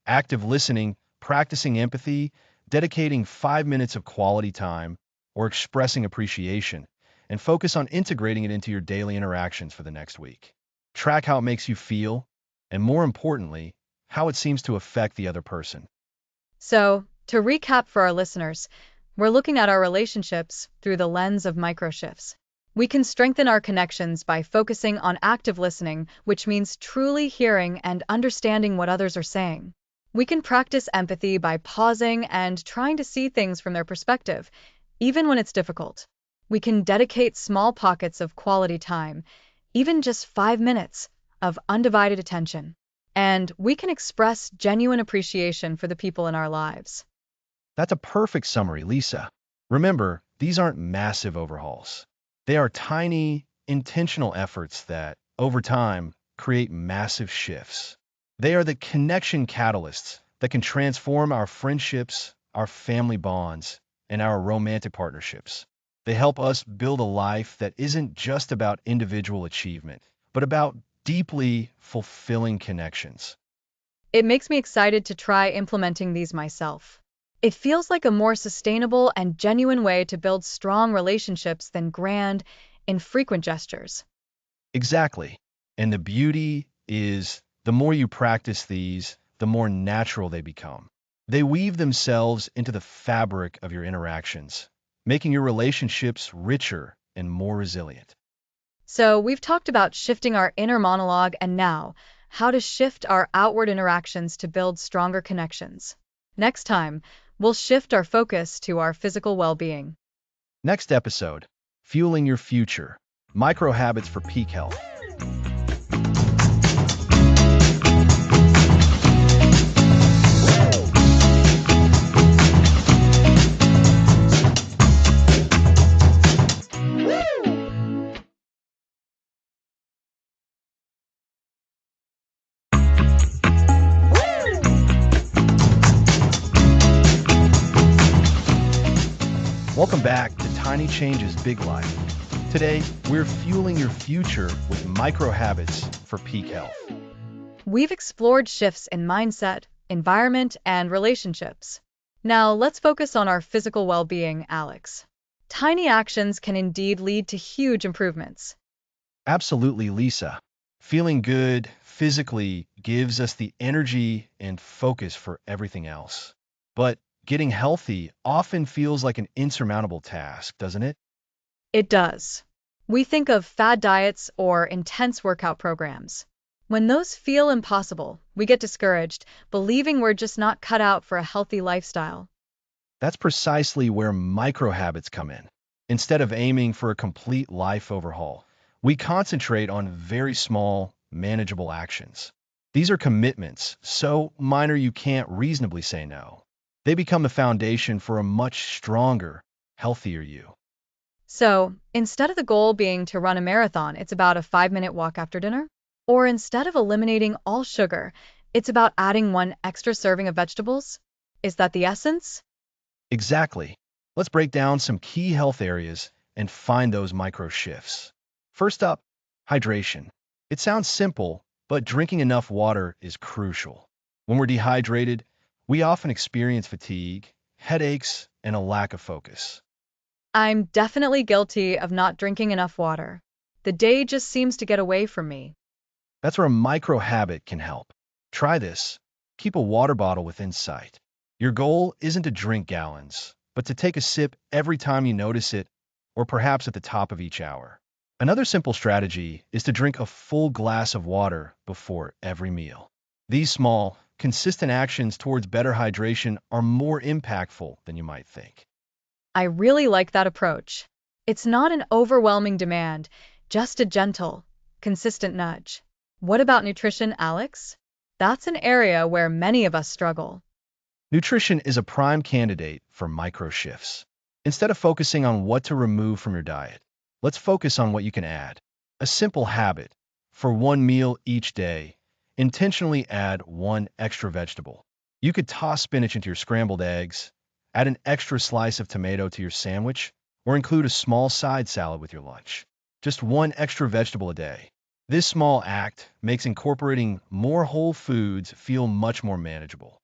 Active listening, practicing empathy, dedicating 5 minutes of quality time, or expressing appreciation, and focus on integrating it into your daily interactions for the next week. Track how it makes you feel, and more importantly, how it seems to affect the other person. So, to recap for our listeners, we're looking at our relationships through the lens of microshifts. We can strengthen our connections by focusing on active listening, which means truly hearing and understanding what others are saying. We can practice empathy by pausing and trying to see things from their perspective, even when it's difficult. We can dedicate small pockets of quality time, even just 5 minutes of undivided attention. And we can express genuine appreciation for the people in our lives. That's a perfect summary, Lisa. Remember, these aren't massive overhauls. They are tiny, intentional efforts that, over time, create massive shifts. They are the connection catalysts that can transform our friendships, our family bonds, and our romantic partnerships. They help us build a life that isn't just about individual achievement, but about deeply fulfilling connections. It makes me excited to try implementing these myself. It feels like a more sustainable and genuine way to build strong relationships than grand, infrequent gestures. Exactly. And the beauty is the more you practice these, the more natural they become. They weave themselves into the fabric of your interactions, making your relationships richer and more resilient. So, we've talked about shifting our inner monologue and now, how to shift our outward interactions to build stronger connections. Next time, we'll shift our focus to our physical well being. Next episode, Fueling Your Future, Micro Habits for Peak Health. Welcome back to Tiny Changes, Big Life. Today, we're fueling your future with micro habits for peak health. We've explored shifts in mindset, environment, and relationships. Now, let's focus on our physical well being, Alex. Tiny actions can indeed lead to huge improvements. Absolutely, Lisa. Feeling good physically gives us the energy and focus for everything else. But getting healthy often feels like an insurmountable task, doesn't it? It does. We think of fad diets or intense workout programs. When those feel impossible, we get discouraged, believing we're just not cut out for a healthy lifestyle. That's precisely where micro habits come in. Instead of aiming for a complete life overhaul, we concentrate on very small, manageable actions. These are commitments, so minor you can't reasonably say no. They become the foundation for a much stronger, healthier you. So, instead of the goal being to run a marathon, it's about a 5-minute walk after dinner? Or instead of eliminating all sugar, it's about adding one extra serving of vegetables? Is that the essence? Exactly. Let's break down some key health areas and find those micro shifts. First up, hydration. It sounds simple, but drinking enough water is crucial. When we're dehydrated, we often experience fatigue, headaches, and a lack of focus. I'm definitely guilty of not drinking enough water. The day just seems to get away from me. That's where a micro habit can help. Try this. Keep a water bottle within sight. Your goal isn't to drink gallons, but to take a sip every time you notice it, or perhaps at the top of each hour. Another simple strategy is to drink a full glass of water before every meal. These small, consistent actions towards better hydration are more impactful than you might think. I really like that approach. It's not an overwhelming demand, just a gentle, consistent nudge. What about nutrition, Alex? That's an area where many of us struggle. Nutrition is a prime candidate for micro shifts. Instead of focusing on what to remove from your diet, let's focus on what you can add. A simple habit. For one meal each day, intentionally add one extra vegetable. You could toss spinach into your scrambled eggs, add an extra slice of tomato to your sandwich, or include a small side salad with your lunch. Just one extra vegetable a day. This small act makes incorporating more whole foods feel much more manageable.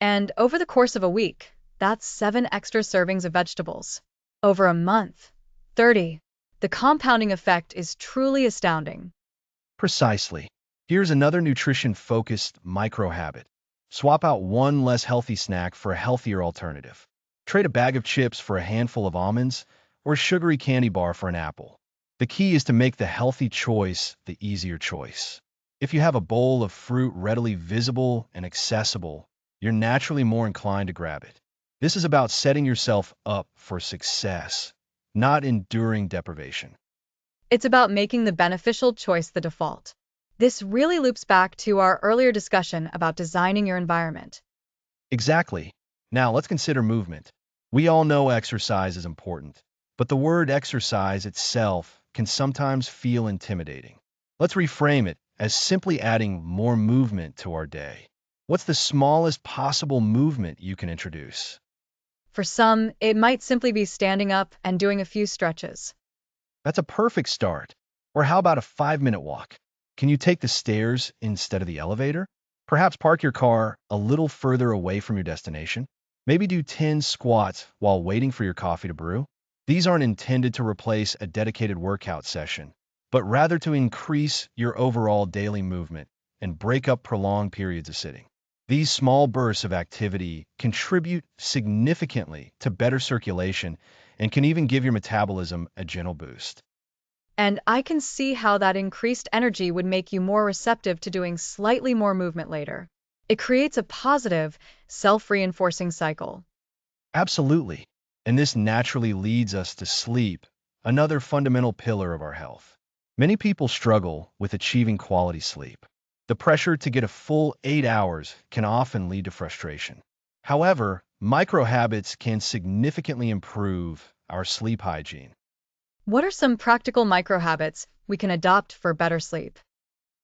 And over the course of a week, that's 7 extra servings of vegetables. Over a month, 30. The compounding effect is truly astounding. Precisely. Here's another nutrition-focused micro-habit. Swap out one less healthy snack for a healthier alternative. Trade a bag of chips for a handful of almonds, or a sugary candy bar for an apple. The key is to make the healthy choice the easier choice. If you have a bowl of fruit readily visible and accessible, you're naturally more inclined to grab it. This is about setting yourself up for success, not enduring deprivation. It's about making the beneficial choice the default. This really loops back to our earlier discussion about designing your environment. Exactly. Now let's consider movement. We all know exercise is important, but the word exercise itself can sometimes feel intimidating. Let's reframe it as simply adding more movement to our day. What's the smallest possible movement you can introduce? For some, it might simply be standing up and doing a few stretches. That's a perfect start. Or how about a 5-minute walk? Can you take the stairs instead of the elevator? Perhaps park your car a little further away from your destination? Maybe do 10 squats while waiting for your coffee to brew? These aren't intended to replace a dedicated workout session, but rather to increase your overall daily movement and break up prolonged periods of sitting. These small bursts of activity contribute significantly to better circulation and can even give your metabolism a gentle boost. And I can see how that increased energy would make you more receptive to doing slightly more movement later. It creates a positive, self-reinforcing cycle. Absolutely. And this naturally leads us to sleep, another fundamental pillar of our health. Many people struggle with achieving quality sleep. The pressure to get a full 8 hours can often lead to frustration. However, micro habits can significantly improve our sleep hygiene. What are some practical micro habits we can adopt for better sleep?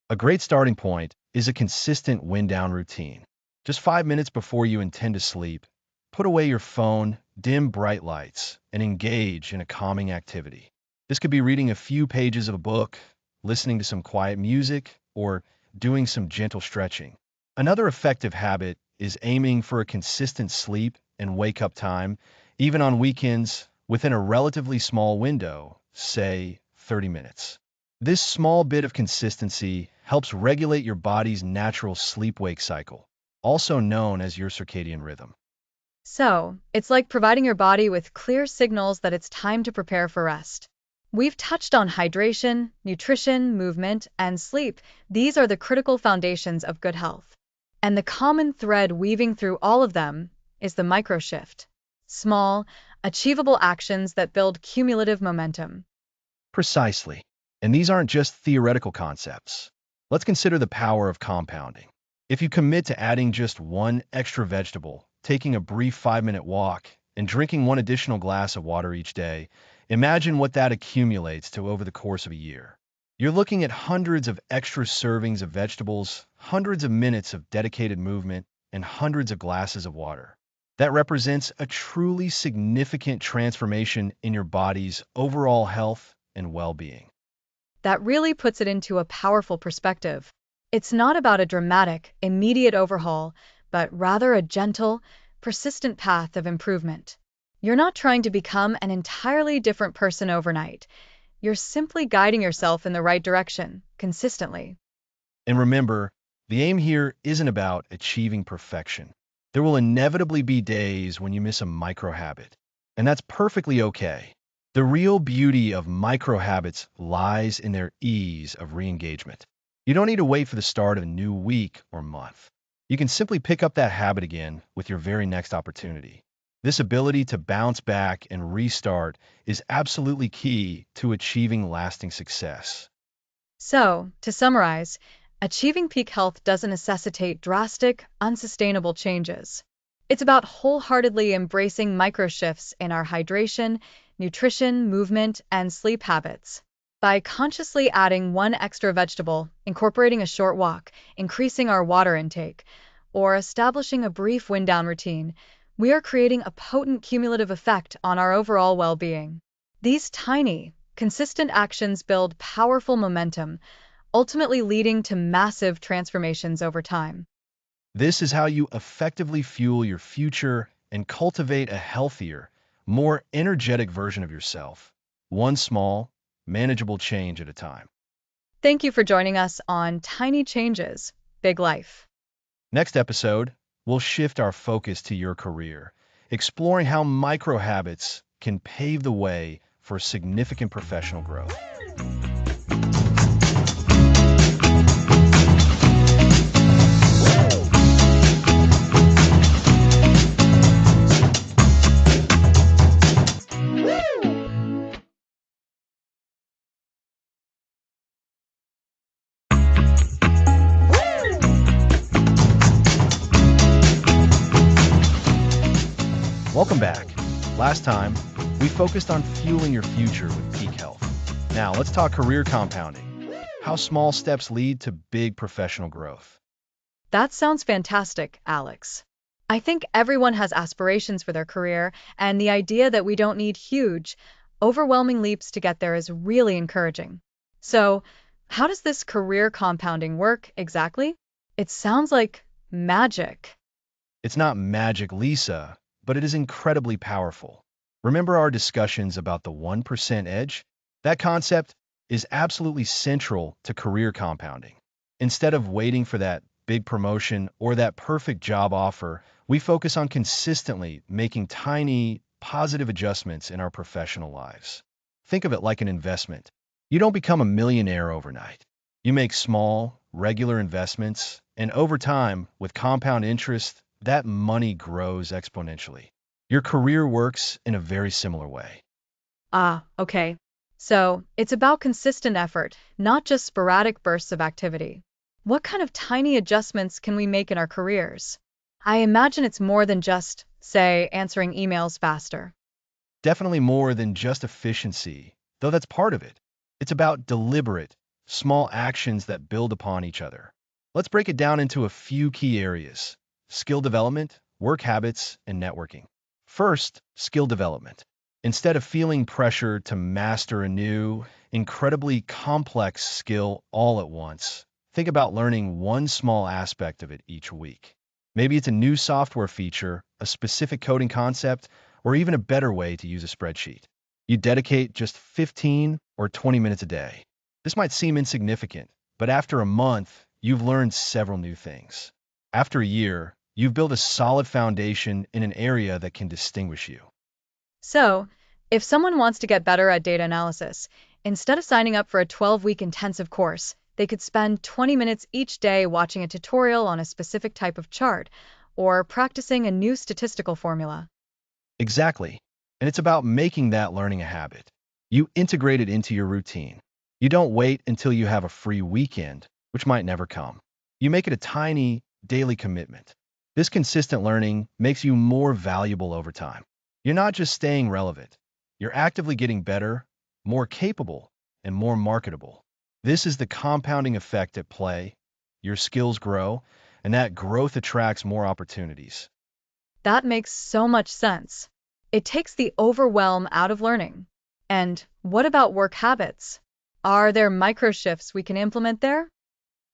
A great starting point is a consistent wind-down routine. Just 5 minutes before you intend to sleep, put away your phone, dim bright lights, and engage in a calming activity. This could be reading a few pages of a book, listening to some quiet music, or doing some gentle stretching. Another effective habit is aiming for a consistent sleep and wake-up time, even on weekends, within a relatively small window, say 30 minutes. This small bit of consistency helps regulate your body's natural sleep-wake cycle, also known as your circadian rhythm. So, it's like providing your body with clear signals that it's time to prepare for rest. We've touched on hydration, nutrition, movement, and sleep. These are the critical foundations of good health. And the common thread weaving through all of them is the microshift. Small, achievable actions that build cumulative momentum. Precisely. And these aren't just theoretical concepts. Let's consider the power of compounding. If you commit to adding just one extra vegetable, taking a brief 5-minute walk, and drinking one additional glass of water each day, imagine what that accumulates to over the course of a year. You're looking at hundreds of extra servings of vegetables, hundreds of minutes of dedicated movement, and hundreds of glasses of water. That represents a truly significant transformation in your body's overall health and well-being. That really puts it into a powerful perspective. It's not about a dramatic, immediate overhaul, but rather a gentle, persistent path of improvement. You're not trying to become an entirely different person overnight. You're simply guiding yourself in the right direction, consistently. And remember, the aim here isn't about achieving perfection. There will inevitably be days when you miss a micro habit, and that's perfectly okay. The real beauty of micro habits lies in their ease of re-engagement. You don't need to wait for the start of a new week or month. You can simply pick up that habit again with your very next opportunity. This ability to bounce back and restart is absolutely key to achieving lasting success. So, to summarize, achieving peak health doesn't necessitate drastic, unsustainable changes. It's about wholeheartedly embracing micro shifts in our hydration, nutrition, movement, and sleep habits. By consciously adding one extra vegetable, incorporating a short walk, increasing our water intake, or establishing a brief wind down routine, we are creating a potent cumulative effect on our overall well-being. These tiny, consistent actions build powerful momentum, ultimately leading to massive transformations over time. This is how you effectively fuel your future and cultivate a healthier, more energetic version of yourself, one small, manageable change at a time. Thank you for joining us on Tiny Changes, Big Life. Next episode, we'll shift our focus to your career, exploring how micro habits can pave the way for significant professional growth. Welcome back. Last time, we focused on fueling your future with peak health. Now, let's talk career compounding, how small steps lead to big professional growth. That sounds fantastic, Alex. I think everyone has aspirations for their career, and the idea that we don't need huge, overwhelming leaps to get there is really encouraging. So, how does this career compounding work exactly? It sounds like magic. It's not magic, Lisa, but it is incredibly powerful. Remember our discussions about the 1% edge? That concept is absolutely central to career compounding. Instead of waiting for that big promotion or that perfect job offer, we focus on consistently making tiny, positive adjustments in our professional lives. Think of it like an investment. You don't become a millionaire overnight. You make small, regular investments, and over time, with compound interest, that money grows exponentially. Your career works in a very similar way. Ah, okay. So, it's about consistent effort, not just sporadic bursts of activity. What kind of tiny adjustments can we make in our careers? I imagine it's more than just, say, answering emails faster. Definitely more than just efficiency, though that's part of it. It's about deliberate, small actions that build upon each other. Let's break it down into a few key areas: skill development, work habits, and networking. First, skill development. Instead of feeling pressure to master a new, incredibly complex skill all at once, think about learning one small aspect of it each week. Maybe it's a new software feature, a specific coding concept, or even a better way to use a spreadsheet. You dedicate just 15 or 20 minutes a day. This might seem insignificant, but after a month, you've learned several new things. After a year, you've built a solid foundation in an area that can distinguish you. So, if someone wants to get better at data analysis, instead of signing up for a 12-week intensive course, they could spend 20 minutes each day watching a tutorial on a specific type of chart or practicing a new statistical formula. Exactly. And it's about making that learning a habit. You integrate it into your routine. You don't wait until you have a free weekend which might never come. You make it a tiny, daily commitment. This consistent learning makes you more valuable over time. You're not just staying relevant, you're actively getting better, more capable, and more marketable. This is the compounding effect at play. Your skills grow, and that growth attracts more opportunities. That makes so much sense. It takes the overwhelm out of learning. And what about work habits? Are there micro shifts we can implement there?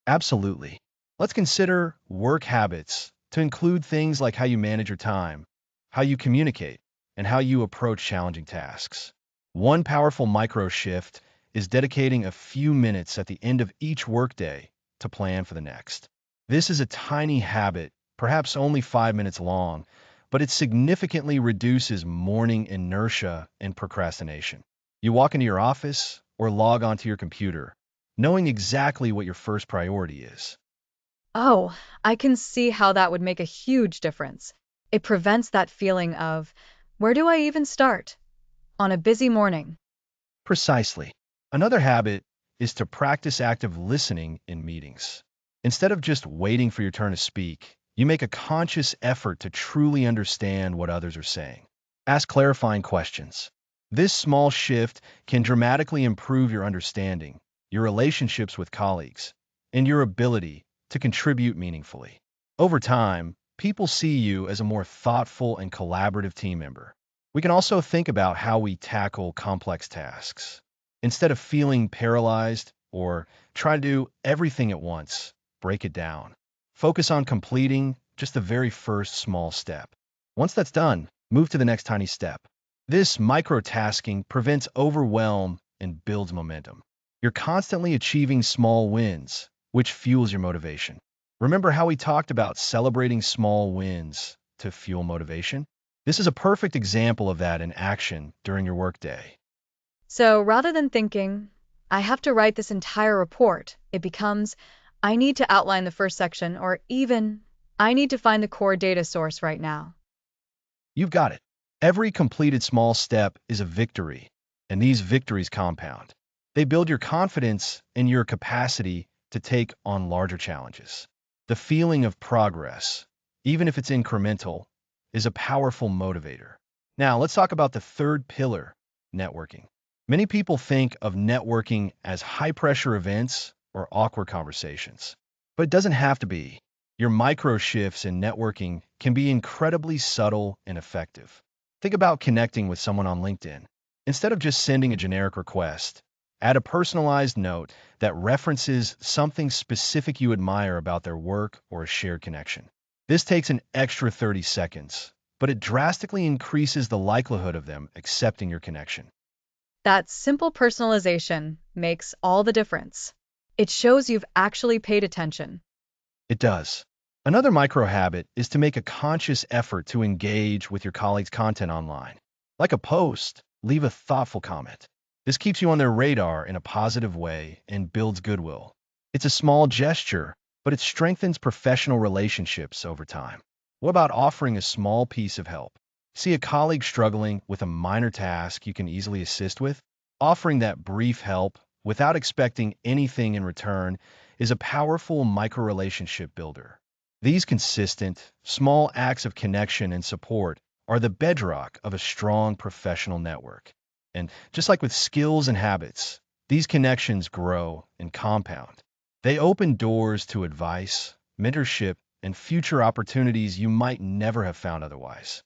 Absolutely. Let's consider work habits to include things like how you manage your time, how you communicate, and how you approach challenging tasks. One powerful micro shift is dedicating a few minutes at the end of each workday to plan for the next. This is a tiny habit, perhaps only 5 minutes long, but it significantly reduces morning inertia and procrastination. You walk into your office or log onto your computer, knowing exactly what your first priority is. Oh, I can see how that would make a huge difference. It prevents that feeling of, where do I even start? On a busy morning. Precisely. Another habit is to practice active listening in meetings. Instead of just waiting for your turn to speak, you make a conscious effort to truly understand what others are saying. Ask clarifying questions. This small shift can dramatically improve your understanding, your relationships with colleagues, and your ability to contribute meaningfully. Over time, people see you as a more thoughtful and collaborative team member. We can also think about how we tackle complex tasks. Instead of feeling paralyzed or try to do everything at once, break it down. Focus on completing just the very first small step. Once that's done, move to the next tiny step. This microtasking prevents overwhelm and builds momentum. You're constantly achieving small wins, which fuels your motivation. Remember how we talked about celebrating small wins to fuel motivation? This is a perfect example of that in action during your workday. So rather than thinking, I have to write this entire report, it becomes, I need to outline the first section, or even, I need to find the core data source right now. You've got it. Every completed small step is a victory, and these victories compound. They build your confidence and your capacity to take on larger challenges. The feeling of progress, even if it's incremental, is a powerful motivator. Now, let's talk about the third pillar, networking. Many people think of networking as high-pressure events or awkward conversations, but it doesn't have to be. Your micro shifts in networking can be incredibly subtle and effective. Think about connecting with someone on LinkedIn. Instead of just sending a generic request, add a personalized note that references something specific you admire about their work or a shared connection. This takes an extra 30 seconds, but it drastically increases the likelihood of them accepting your connection. That simple personalization makes all the difference. It shows you've actually paid attention. It does. Another micro habit is to make a conscious effort to engage with your colleagues' content online. Like a post, leave a thoughtful comment. This keeps you on their radar in a positive way and builds goodwill. It's a small gesture, but it strengthens professional relationships over time. What about offering a small piece of help? See a colleague struggling with a minor task you can easily assist with? Offering that brief help without expecting anything in return is a powerful micro-relationship builder. These consistent, small acts of connection and support are the bedrock of a strong professional network. And just like with skills and habits, these connections grow and compound. They open doors to advice, mentorship, and future opportunities you might never have found otherwise.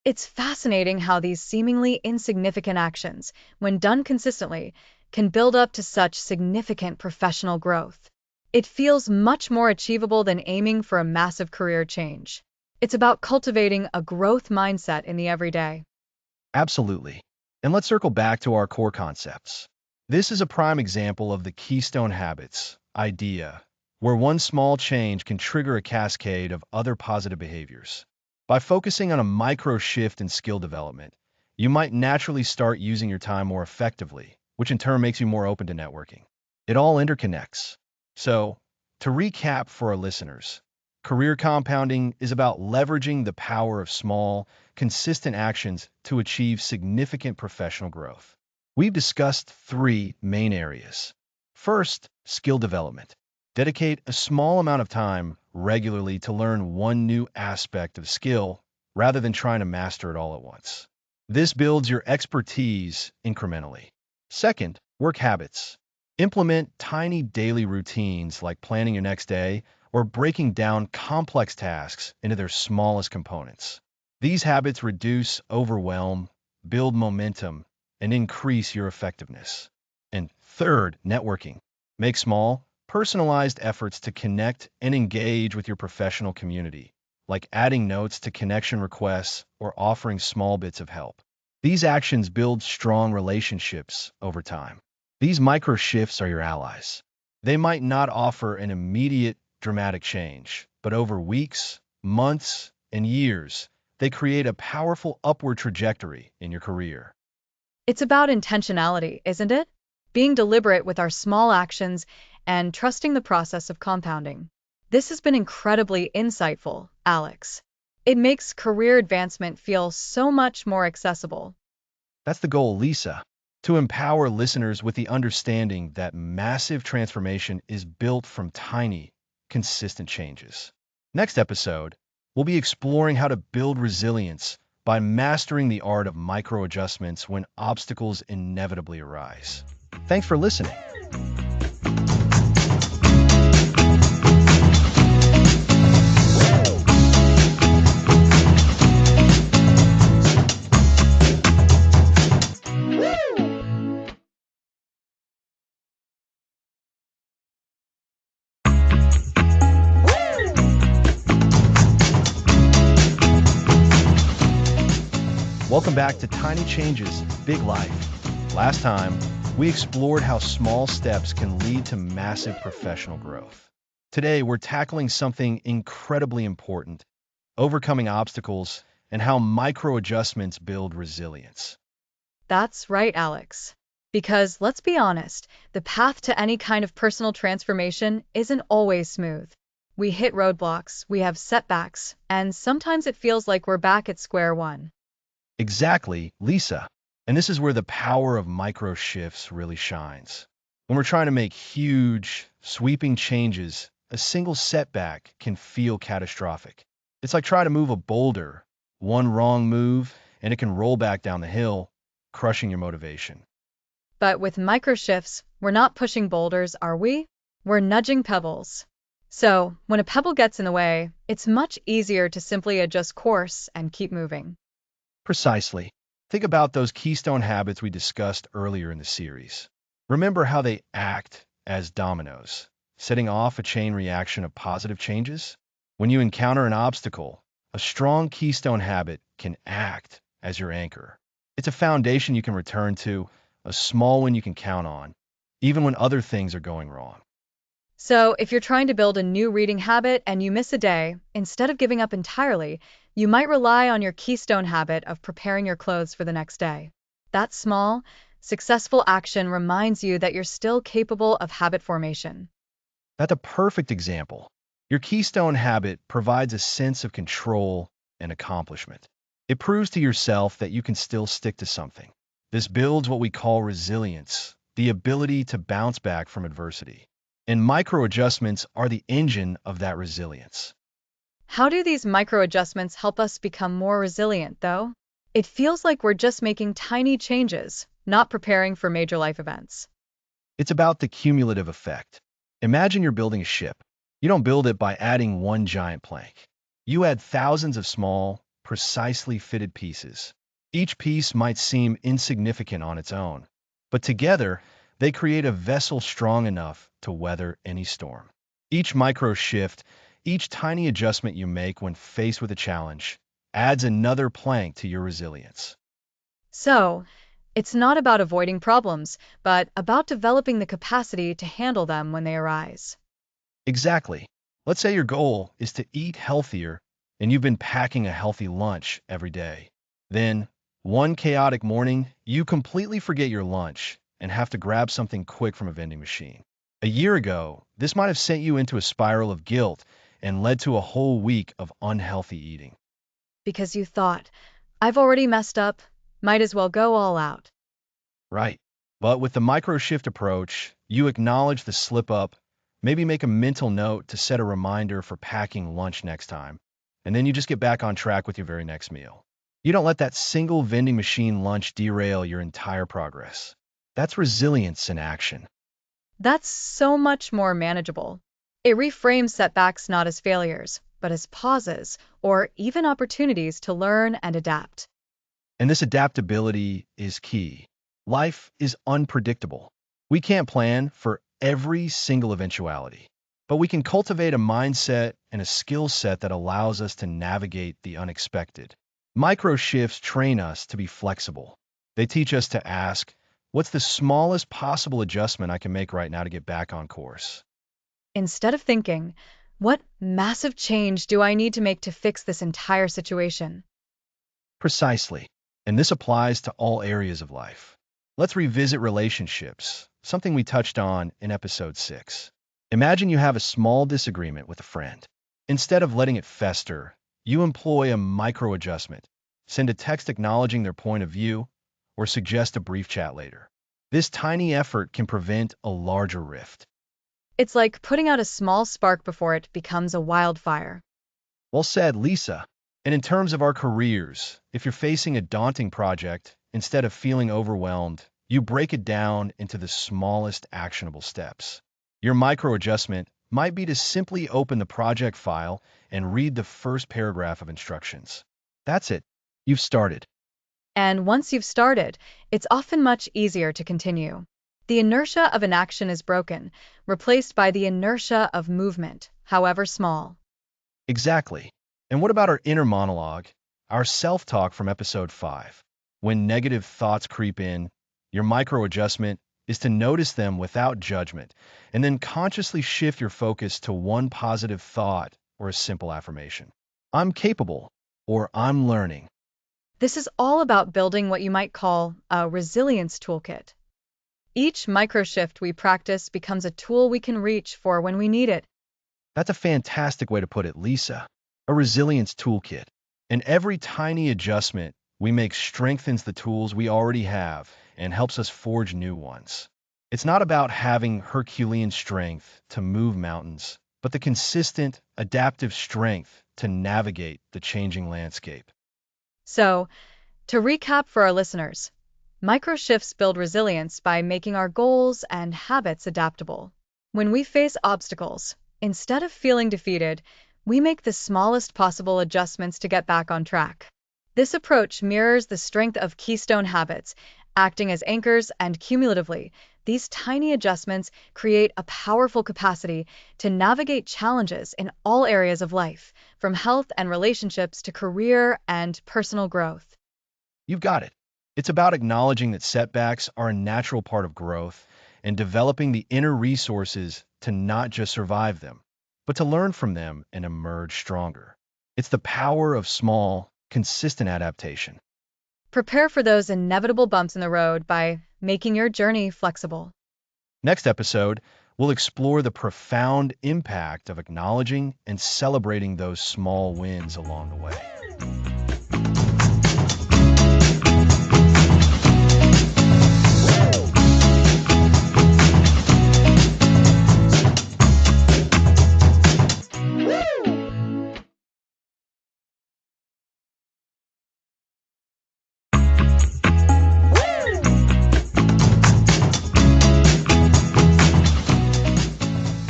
It's fascinating how these seemingly insignificant actions, when done consistently, can build up to such significant professional growth. It feels much more achievable than aiming for a massive career change. It's about cultivating a growth mindset in the everyday. Absolutely. And let's circle back to our core concepts. This is a prime example of the Keystone habits idea, where one small change can trigger a cascade of other positive behaviors. By focusing on a micro shift in skill development, you might naturally start using your time more effectively, which in turn makes you more open to networking. It all interconnects. So, to recap for our listeners, career compounding is about leveraging the power of small, consistent actions to achieve significant professional growth. We've discussed three main areas. First, skill development. Dedicate a small amount of time regularly to learn one new aspect of skill rather than trying to master it all at once. This builds your expertise incrementally. Second, work habits. Implement tiny daily routines like planning your next day or breaking down complex tasks into their smallest components. These habits reduce overwhelm, build momentum, and increase your effectiveness. And third, networking. Make small, personalized efforts to connect and engage with your professional community, like adding notes to connection requests or offering small bits of help. These actions build strong relationships over time. These micro shifts are your allies. They might not offer an immediate, dramatic change, but over weeks, months, and years, they create a powerful upward trajectory in your career. It's about intentionality, isn't it? Being deliberate with our small actions and trusting the process of compounding. This has been incredibly insightful, Alex. It makes career advancement feel so much more accessible. That's the goal, Lisa, to empower listeners with the understanding that massive transformation is built from tiny, consistent changes. Next episode, we'll be exploring how to build resilience by mastering the art of micro adjustments when obstacles inevitably arise. Thanks for listening. Welcome back to Tiny Changes, Big Life. Last time, we explored how small steps can lead to massive professional growth. Today, we're tackling something incredibly important, overcoming obstacles and how micro adjustments build resilience. That's right, Alex. Because let's be honest, the path to any kind of personal transformation isn't always smooth. We hit roadblocks, we have setbacks, and sometimes it feels like we're back at square one. Exactly, Lisa. And this is where the power of micro shifts really shines. When we're trying to make huge, sweeping changes, a single setback can feel catastrophic. It's like trying to move a boulder. One wrong move, and it can roll back down the hill, crushing your motivation. But with micro shifts, we're not pushing boulders, are we? We're nudging pebbles. So, when a pebble gets in the way, it's much easier to simply adjust course and keep moving. Precisely. Think about those keystone habits we discussed earlier in the series. Remember how they act as dominoes, setting off a chain reaction of positive changes? When you encounter an obstacle, a strong keystone habit can act as your anchor. It's a foundation you can return to, a small one you can count on, even when other things are going wrong. So, if you're trying to build a new reading habit and you miss a day, instead of giving up entirely, you might rely on your keystone habit of preparing your clothes for the next day. That small, successful action reminds you that you're still capable of habit formation. That's a perfect example. Your keystone habit provides a sense of control and accomplishment. It proves to yourself that you can still stick to something. This builds what we call resilience, the ability to bounce back from adversity. And micro adjustments are the engine of that resilience. How do these micro adjustments help us become more resilient, though? It feels like we're just making tiny changes, not preparing for major life events. It's about the cumulative effect. Imagine you're building a ship. You don't build it by adding one giant plank. You add thousands of small, precisely fitted pieces. Each piece might seem insignificant on its own, but together, they create a vessel strong enough to weather any storm. Each micro shift, each tiny adjustment you make when faced with a challenge, adds another plank to your resilience. So, it's not about avoiding problems, but about developing the capacity to handle them when they arise. Exactly. Let's say your goal is to eat healthier and you've been packing a healthy lunch every day. Then, one chaotic morning, you completely forget your lunch and have to grab something quick from a vending machine. A year ago, this might have sent you into a spiral of guilt and led to a whole week of unhealthy eating. Because you thought, I've already messed up, might as well go all out. Right. But with the micro shift approach, you acknowledge the slip up, Maybe make a mental note to set a reminder for packing lunch next time, and then you just get back on track with your very next meal. You don't let that single vending machine lunch derail your entire progress. That's resilience in action. That's so much more manageable. It reframes setbacks not as failures, but as pauses or even opportunities to learn and adapt. And this adaptability is key. Life is unpredictable. We can't plan for every single eventuality, but we can cultivate a mindset and a skill set that allows us to navigate the unexpected. Micro shifts train us to be flexible. They teach us to ask, what's the smallest possible adjustment I can make right now to get back on course? Instead of thinking, what massive change do I need to make to fix this entire situation? Precisely. And this applies to all areas of life. Let's revisit relationships, something we touched on in episode 6. Imagine you have a small disagreement with a friend. Instead of letting it fester, you employ a micro adjustment. Send a text acknowledging their point of view, or suggest a brief chat later. This tiny effort can prevent a larger rift. It's like putting out a small spark before it becomes a wildfire. Well said, Lisa. And in terms of our careers, if you're facing a daunting project, instead of feeling overwhelmed, you break it down into the smallest actionable steps. Your micro adjustment might be to simply open the project file and read the first paragraph of instructions. That's it. You've started. And once you've started, it's often much easier to continue. The inertia of an action is broken, replaced by the inertia of movement, however small. Exactly. And what about our inner monologue, our self-talk from episode 5? When negative thoughts creep in, your micro adjustment is to notice them without judgment, and then consciously shift your focus to one positive thought or a simple affirmation. I'm capable, or I'm learning. This is all about building what you might call a resilience toolkit. Each microshift we practice becomes a tool we can reach for when we need it. That's a fantastic way to put it, Lisa. A resilience toolkit. And every tiny adjustment we make strengthens the tools we already have and helps us forge new ones. It's not about having Herculean strength to move mountains, but the consistent, adaptive strength to navigate the changing landscape. So, to recap for our listeners, microshifts build resilience by making our goals and habits adaptable. When we face obstacles, instead of feeling defeated, we make the smallest possible adjustments to get back on track. This approach mirrors the strength of Keystone habits, acting as anchors, and cumulatively, these tiny adjustments create a powerful capacity to navigate challenges in all areas of life, from health and relationships to career and personal growth. You've got it. It's about acknowledging that setbacks are a natural part of growth and developing the inner resources to not just survive them, but to learn from them and emerge stronger. It's the power of small, consistent adaptation. Prepare for those inevitable bumps in the road by making your journey flexible. Next episode, we'll explore the profound impact of acknowledging and celebrating those small wins along the way.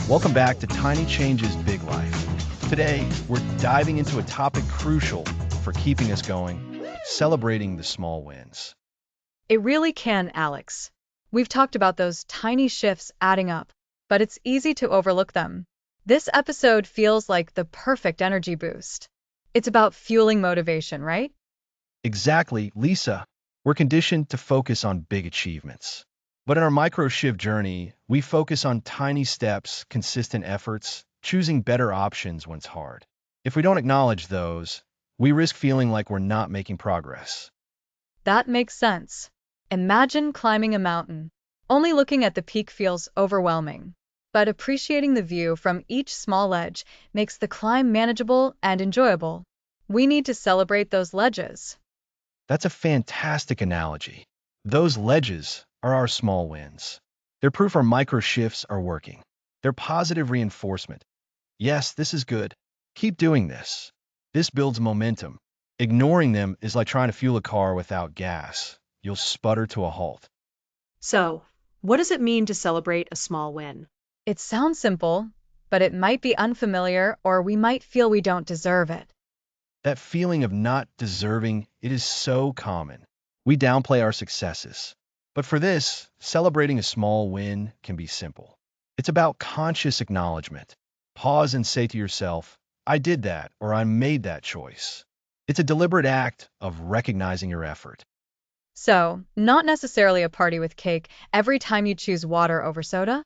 Welcome back to Tiny Changes, Big Life. Today, we're diving into a topic crucial for keeping us going, celebrating the small wins. It really can, Alex. We've talked about those tiny shifts adding up, but it's easy to overlook them. This episode feels like the perfect energy boost. It's about fueling motivation, right? Exactly, Lisa. We're conditioned to focus on big achievements. But in our micro shift journey, we focus on tiny steps, consistent efforts, choosing better options when it's hard. If we don't acknowledge those, we risk feeling like we're not making progress. That makes sense. Imagine climbing a mountain. Only looking at the peak feels overwhelming. But appreciating the view from each small ledge makes the climb manageable and enjoyable. We need to celebrate those ledges. That's a fantastic analogy. Those ledges are our small wins. They're proof our micro shifts are working. They're They're positive reinforcement. Yes, this is good. Keep doing this. This builds momentum. Ignoring them is like trying to fuel a car without gas. You'll sputter to a halt. So, what does it mean to celebrate a small win? It sounds simple, but it might be unfamiliar or we might feel we don't deserve it. That feeling of not deserving, it is so common. We downplay our successes. But for this, celebrating a small win can be simple. It's about conscious acknowledgement. Pause and say to yourself, I did that, or I made that choice. It's a deliberate act of recognizing your effort. So, not necessarily a party with cake every time you choose water over soda?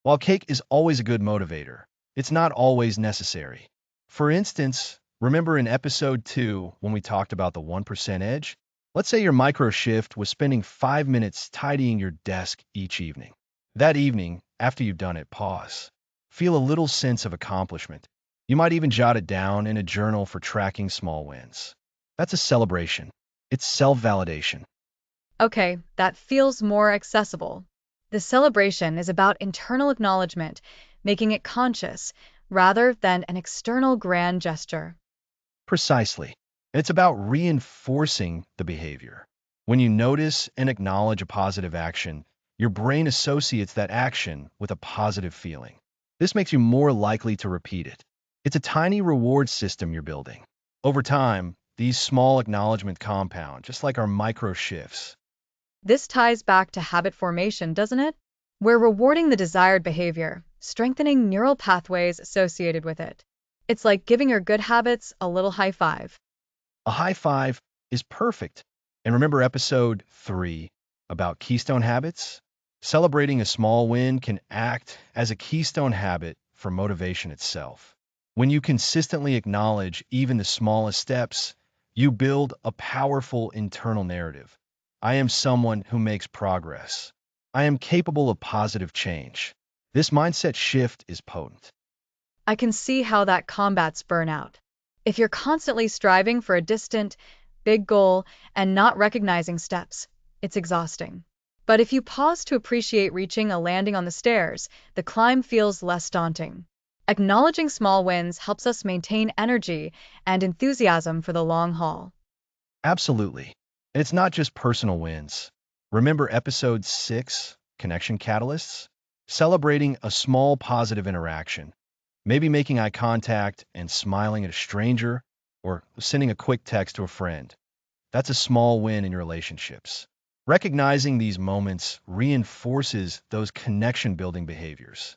While cake is always a good motivator, it's not always necessary. For instance, remember in episode 2 when we talked about the 1% edge? Let's say your micro shift was spending 5 minutes tidying your desk each evening. That evening, after you've done it, pause. Feel a little sense of accomplishment. You might even jot it down in a journal for tracking small wins. That's a celebration. It's self-validation. Okay, that feels more accessible. The celebration is about internal acknowledgement, making it conscious, rather than an external grand gesture. Precisely. It's about reinforcing the behavior. When you notice and acknowledge a positive action, your brain associates that action with a positive feeling. This makes you more likely to repeat it. It's a tiny reward system you're building. Over time, these small acknowledgement compound, just like our micro shifts. This ties back to habit formation, doesn't it? We're rewarding the desired behavior, strengthening neural pathways associated with it. It's like giving your good habits a little high five. A high five is perfect. And remember episode 3 about keystone habits? Celebrating a small win can act as a keystone habit for motivation itself. When you consistently acknowledge even the smallest steps, you build a powerful internal narrative. I am someone who makes progress. I am capable of positive change. This mindset shift is potent. I can see how that combats burnout. If you're constantly striving for a distant, big goal and not recognizing steps, it's exhausting. But if you pause to appreciate reaching a landing on the stairs, the climb feels less daunting. Acknowledging small wins helps us maintain energy and enthusiasm for the long haul. Absolutely. And it's not just personal wins. Remember episode 6, Connection Catalysts? Celebrating a small positive interaction. Maybe making eye contact and smiling at a stranger, or sending a quick text to a friend. That's a small win in your relationships. Recognizing these moments reinforces those connection-building behaviors.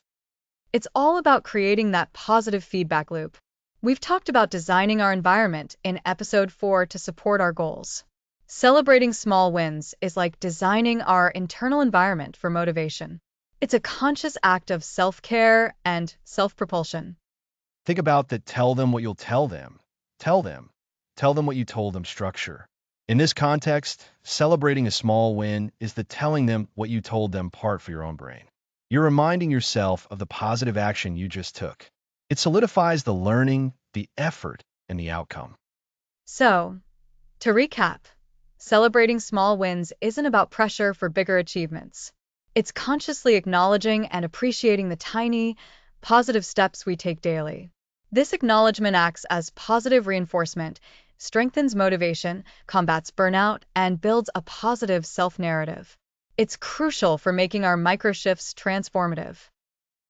It's all about creating that positive feedback loop. We've talked about designing our environment in episode 4 to support our goals. Celebrating small wins is like designing our internal environment for motivation. It's a conscious act of self-care and self-propulsion. Think about the tell them what you'll tell them. Tell them. Tell them what you told them structure. In this context, celebrating a small win is the telling them what you told them part for your own brain. You're reminding yourself of the positive action you just took. It solidifies the learning, the effort, and the outcome. So, to recap, celebrating small wins isn't about pressure for bigger achievements. It's consciously acknowledging and appreciating the tiny, positive steps we take daily. This acknowledgement acts as positive reinforcement, strengthens motivation, combats burnout, and builds a positive self-narrative. It's crucial for making our microshifts transformative.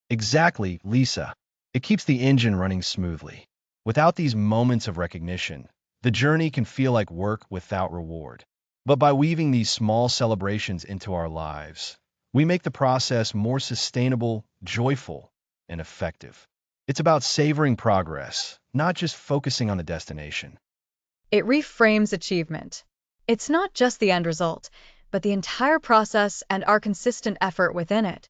Exactly, Lisa. It keeps the engine running smoothly. Without these moments of recognition, the journey can feel like work without reward. But by weaving these small celebrations into our lives, we make the process more sustainable, joyful, and effective. It's about savoring progress, not just focusing on the destination. It reframes achievement. It's not just the end result, but the entire process and our consistent effort within it.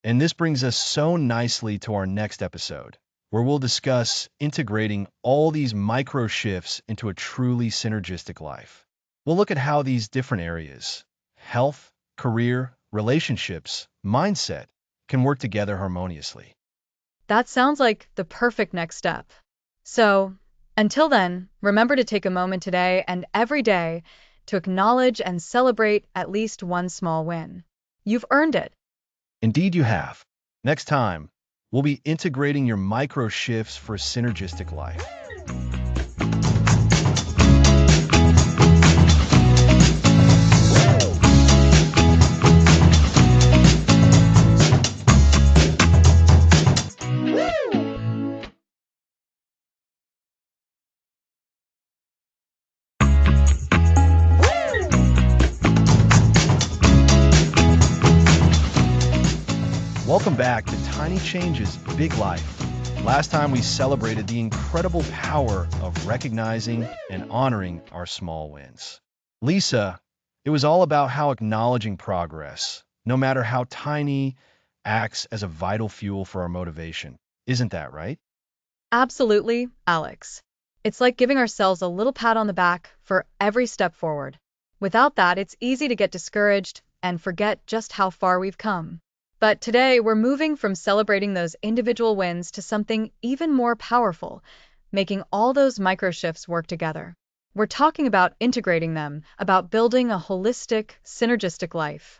And this brings us so nicely to our next episode, where we'll discuss integrating all these micro shifts into a truly synergistic life. We'll look at how these different areas, health, career, relationships, mindset, can work together harmoniously. That sounds like the perfect next step. So, until then, remember to take a moment today and every day to acknowledge and celebrate at least one small win. You've earned it. Indeed you have. Next time, we'll be integrating your micro shifts for a synergistic life. Welcome back to Tiny Changes, Big Life. Last time we celebrated the incredible power of recognizing and honoring our small wins. Lisa, it was all about how acknowledging progress, no matter how tiny, acts as a vital fuel for our motivation. Isn't that right? Absolutely, Alex. It's like giving ourselves a little pat on the back for every step forward. Without that, it's easy to get discouraged and forget just how far we've come. But today, we're moving from celebrating those individual wins to something even more powerful, making all those micro shifts work together. We're talking about integrating them, about building a holistic, synergistic life.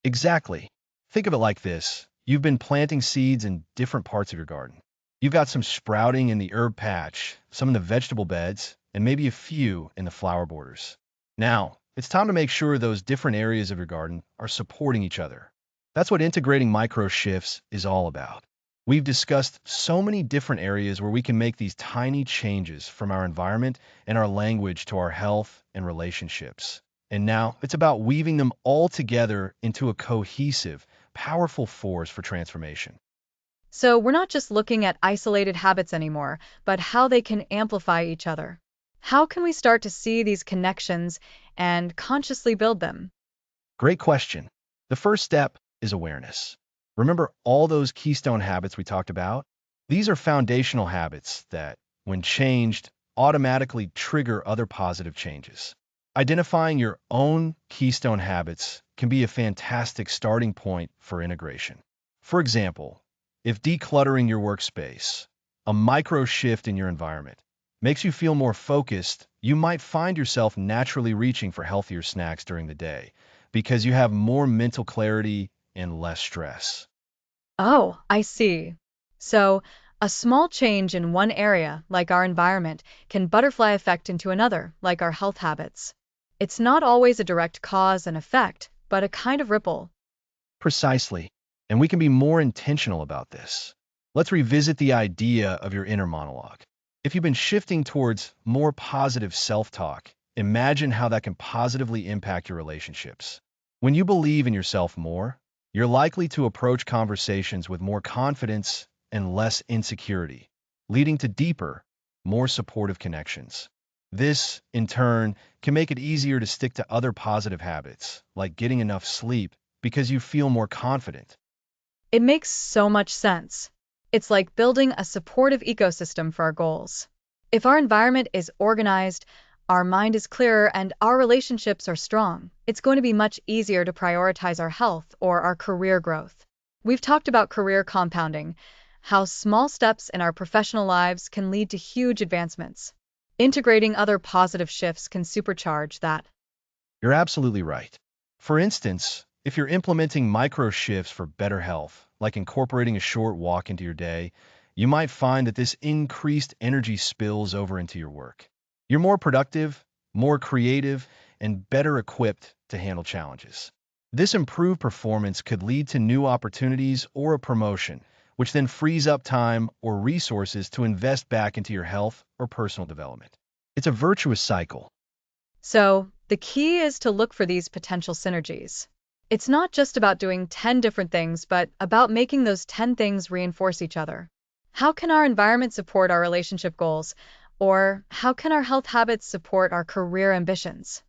Exactly. Think of it like this. You've been planting seeds in different parts of your garden. You've got some sprouting in the herb patch, some in the vegetable beds, and maybe a few in the flower borders. Now, it's time to make sure those different areas of your garden are supporting each other. That's what integrating micro shifts is all about. We've discussed so many different areas where we can make these tiny changes from our environment and our language to our health and relationships. And now it's about weaving them all together into a cohesive, powerful force for transformation. So we're not just looking at isolated habits anymore, but how they can amplify each other. How can we start to see these connections and consciously build them? Great question. The first step is awareness. Remember all those keystone habits we talked about? These are foundational habits that, when changed, automatically trigger other positive changes. Identifying your own keystone habits can be a fantastic starting point for integration. For example, if decluttering your workspace, a micro shift in your environment, makes you feel more focused, you might find yourself naturally reaching for healthier snacks during the day because you have more mental clarity and less stress. Oh, I see. So, a small change in one area, like our environment, can butterfly effect into another, like our health habits. It's not always a direct cause and effect, but a kind of ripple. Precisely. And we can be more intentional about this. Let's revisit the idea of your inner monologue. If you've been shifting towards more positive self-talk, imagine how that can positively impact your relationships. When you believe in yourself more, you're likely to approach conversations with more confidence and less insecurity, leading to deeper, more supportive connections. This, in turn, can make it easier to stick to other positive habits, like getting enough sleep, because you feel more confident. It makes so much sense. It's like building a supportive ecosystem for our goals. If our environment is organized, our mind is clearer, and our relationships are strong, it's going to be much easier to prioritize our health or our career growth. We've talked about career compounding, how small steps in our professional lives can lead to huge advancements. Integrating other positive shifts can supercharge that. You're absolutely right. For instance, if you're implementing micro shifts for better health, like incorporating a short walk into your day, you might find that this increased energy spills over into your work. You're more productive, more creative, and better equipped to handle challenges. This improved performance could lead to new opportunities or a promotion, which then frees up time or resources to invest back into your health or personal development. It's a virtuous cycle. So, the key is to look for these potential synergies. It's not just about doing 10 different things, but about making those 10 things reinforce each other. How can our environment support our relationship goals? Or how can our health habits support our career ambitions?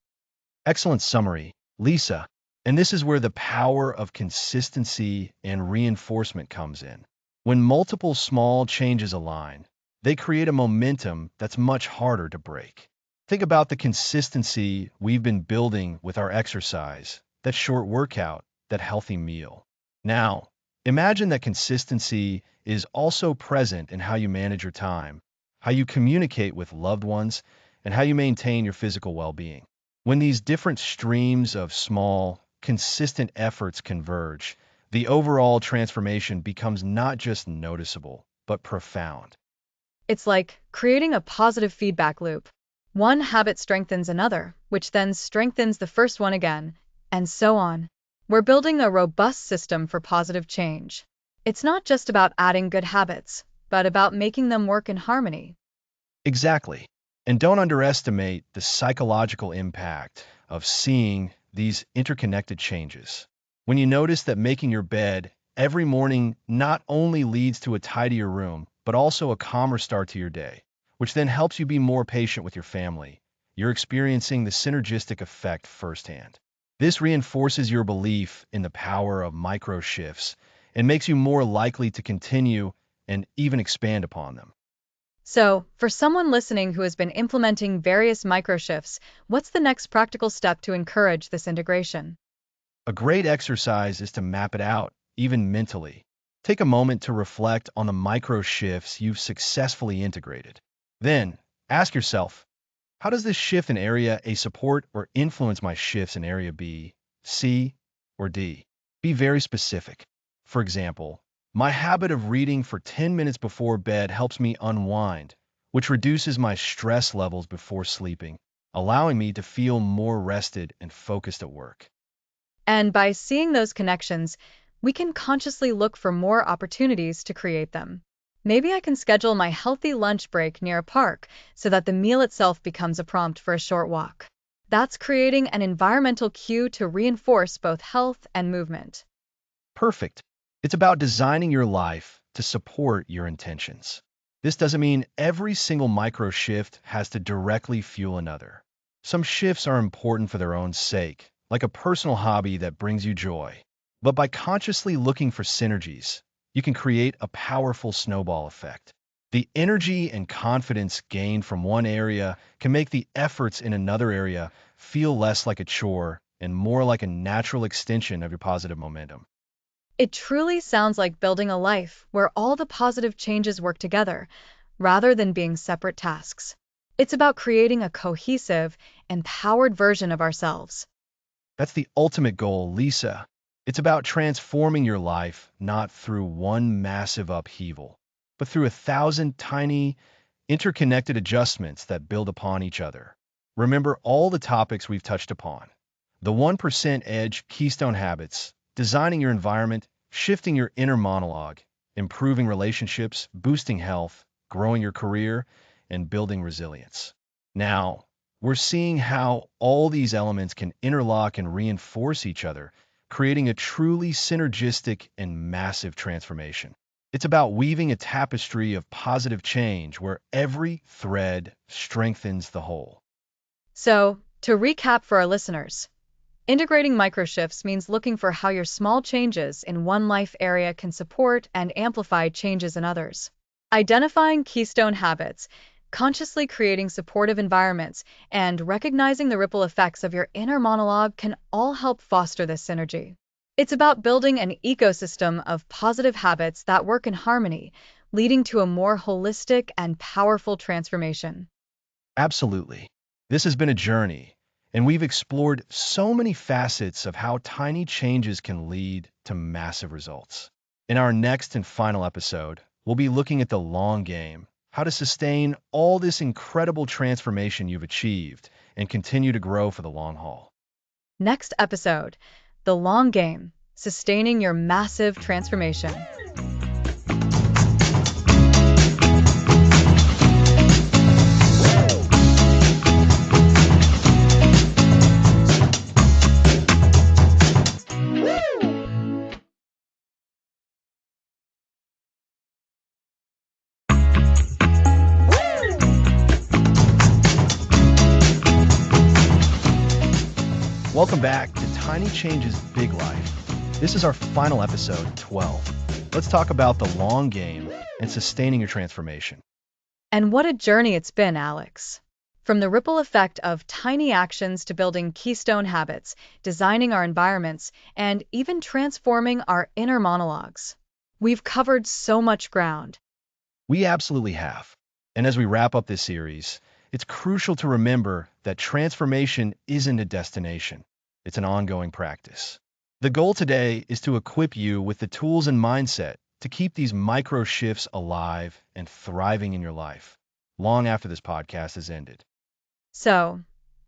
Excellent summary, Lisa. And this is where the power of consistency and reinforcement comes in. When multiple small changes align, they create a momentum that's much harder to break. Think about the consistency we've been building with our exercise, that short workout, that healthy meal. Now, imagine that consistency is also present in how you manage your time, how you communicate with loved ones, and how you maintain your physical well-being. When these different streams of small, consistent efforts converge, The overall transformation becomes not just noticeable, but profound. It's like creating a positive feedback loop. One habit strengthens another, which then strengthens the first one again, and so on. We're building a robust system for positive change. It's not just about adding good habits, but about making them work in harmony. Exactly. And don't underestimate the psychological impact of seeing these interconnected changes. When you notice that making your bed every morning not only leads to a tidier room, but also a calmer start to your day, which then helps you be more patient with your family, you're experiencing the synergistic effect firsthand. This reinforces your belief in the power of micro shifts and makes you more likely to continue and even expand upon them. So, for someone listening who has been implementing various microshifts, what's the next practical step to encourage this integration? A great exercise is to map it out, even mentally. Take a moment to reflect on the micro shifts you've successfully integrated. Then, ask yourself, how does this shift in area A support or influence my shifts in area B, C, or D? Be very specific. For example, my habit of reading for 10 minutes before bed helps me unwind, which reduces my stress levels before sleeping, allowing me to feel more rested and focused at work. And by seeing those connections, we can consciously look for more opportunities to create them. Maybe I can schedule my healthy lunch break near a park so that the meal itself becomes a prompt for a short walk. That's creating an environmental cue to reinforce both health and movement. Perfect. It's about designing your life to support your intentions. This doesn't mean every single micro shift has to directly fuel another. Some shifts are important for their own sake, like a personal hobby that brings you joy. But by consciously looking for synergies, you can create a powerful snowball effect. The energy and confidence gained from one area can make the efforts in another area feel less like a chore and more like a natural extension of your positive momentum. It truly sounds like building a life where all the positive changes work together, rather than being separate tasks. It's about creating a cohesive, empowered version of ourselves. That's the ultimate goal, Lisa. It's about transforming your life not through one massive upheaval, but through 1,000 tiny, interconnected adjustments that build upon each other. Remember all the topics we've touched upon: the 1% edge keystone habits, designing your environment, shifting your inner monologue, improving relationships, boosting health, growing your career, and building resilience. Now, we're seeing how all these elements can interlock and reinforce each other, creating a truly synergistic and massive transformation. It's about weaving a tapestry of positive change where every thread strengthens the whole. So, to recap for our listeners, integrating microshifts means looking for how your small changes in one life area can support and amplify changes in others. Identifying keystone habits, consciously creating supportive environments, and recognizing the ripple effects of your inner monologue can all help foster this synergy. It's about building an ecosystem of positive habits that work in harmony, leading to a more holistic and powerful transformation. Absolutely. This has been a journey, and we've explored so many facets of how tiny changes can lead to massive results. In our next and final episode, we'll be looking at the long game, how to sustain all this incredible transformation you've achieved and continue to grow for the long haul. Next episode, the long game, sustaining your massive transformation. Welcome back to Tiny Changes Big Life. This is our final episode, 12. Let's talk about the long game and sustaining your transformation. And what a journey it's been, Alex. From the ripple effect of tiny actions to building keystone habits, designing our environments, and even transforming our inner monologues. We've covered so much ground. We absolutely have. And as we wrap up this series, it's crucial to remember that transformation isn't a destination. It's an ongoing practice. The goal today is to equip you with the tools and mindset to keep these micro shifts alive and thriving in your life long after this podcast has ended. So,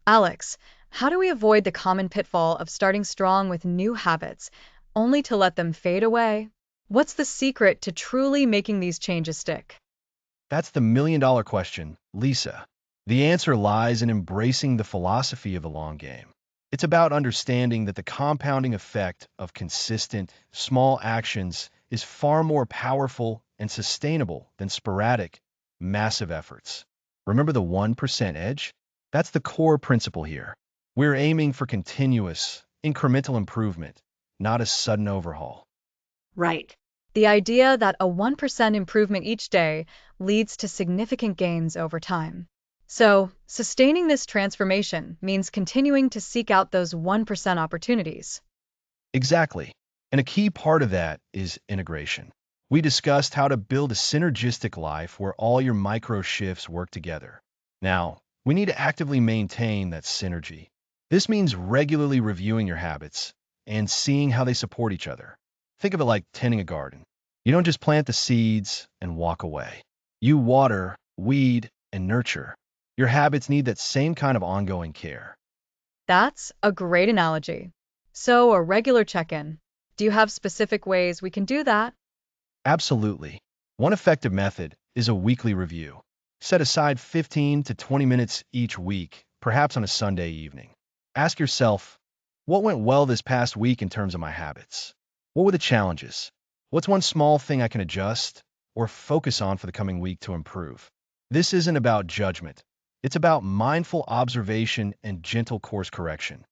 Alex, how do we avoid the common pitfall of starting strong with new habits only to let them fade away? What's the secret to truly making these changes stick? That's the million-dollar question, Lisa. The answer lies in embracing the philosophy of the long game. It's about understanding that the compounding effect of consistent, small actions is far more powerful and sustainable than sporadic, massive efforts. Remember the 1% edge? That's the core principle here. We're aiming for continuous, incremental improvement, not a sudden overhaul. Right. The idea that a 1% improvement each day leads to significant gains over time. So, sustaining this transformation means continuing to seek out those 1% opportunities. Exactly. And a key part of that is integration. We discussed how to build a synergistic life where all your micro shifts work together. Now, we need to actively maintain that synergy. This means regularly reviewing your habits and seeing how they support each other. Think of it like tending a garden. You don't just plant the seeds and walk away. You water, weed, and nurture. Your habits need that same kind of ongoing care. That's a great analogy. So, a regular check-in. Do you have specific ways we can do that? Absolutely. One effective method is a weekly review. Set aside 15 to 20 minutes each week, perhaps on a Sunday evening. Ask yourself, what went well this past week in terms of my habits? What were the challenges? What's one small thing I can adjust or focus on for the coming week to improve? This isn't about judgment. It's about mindful observation and gentle course correction.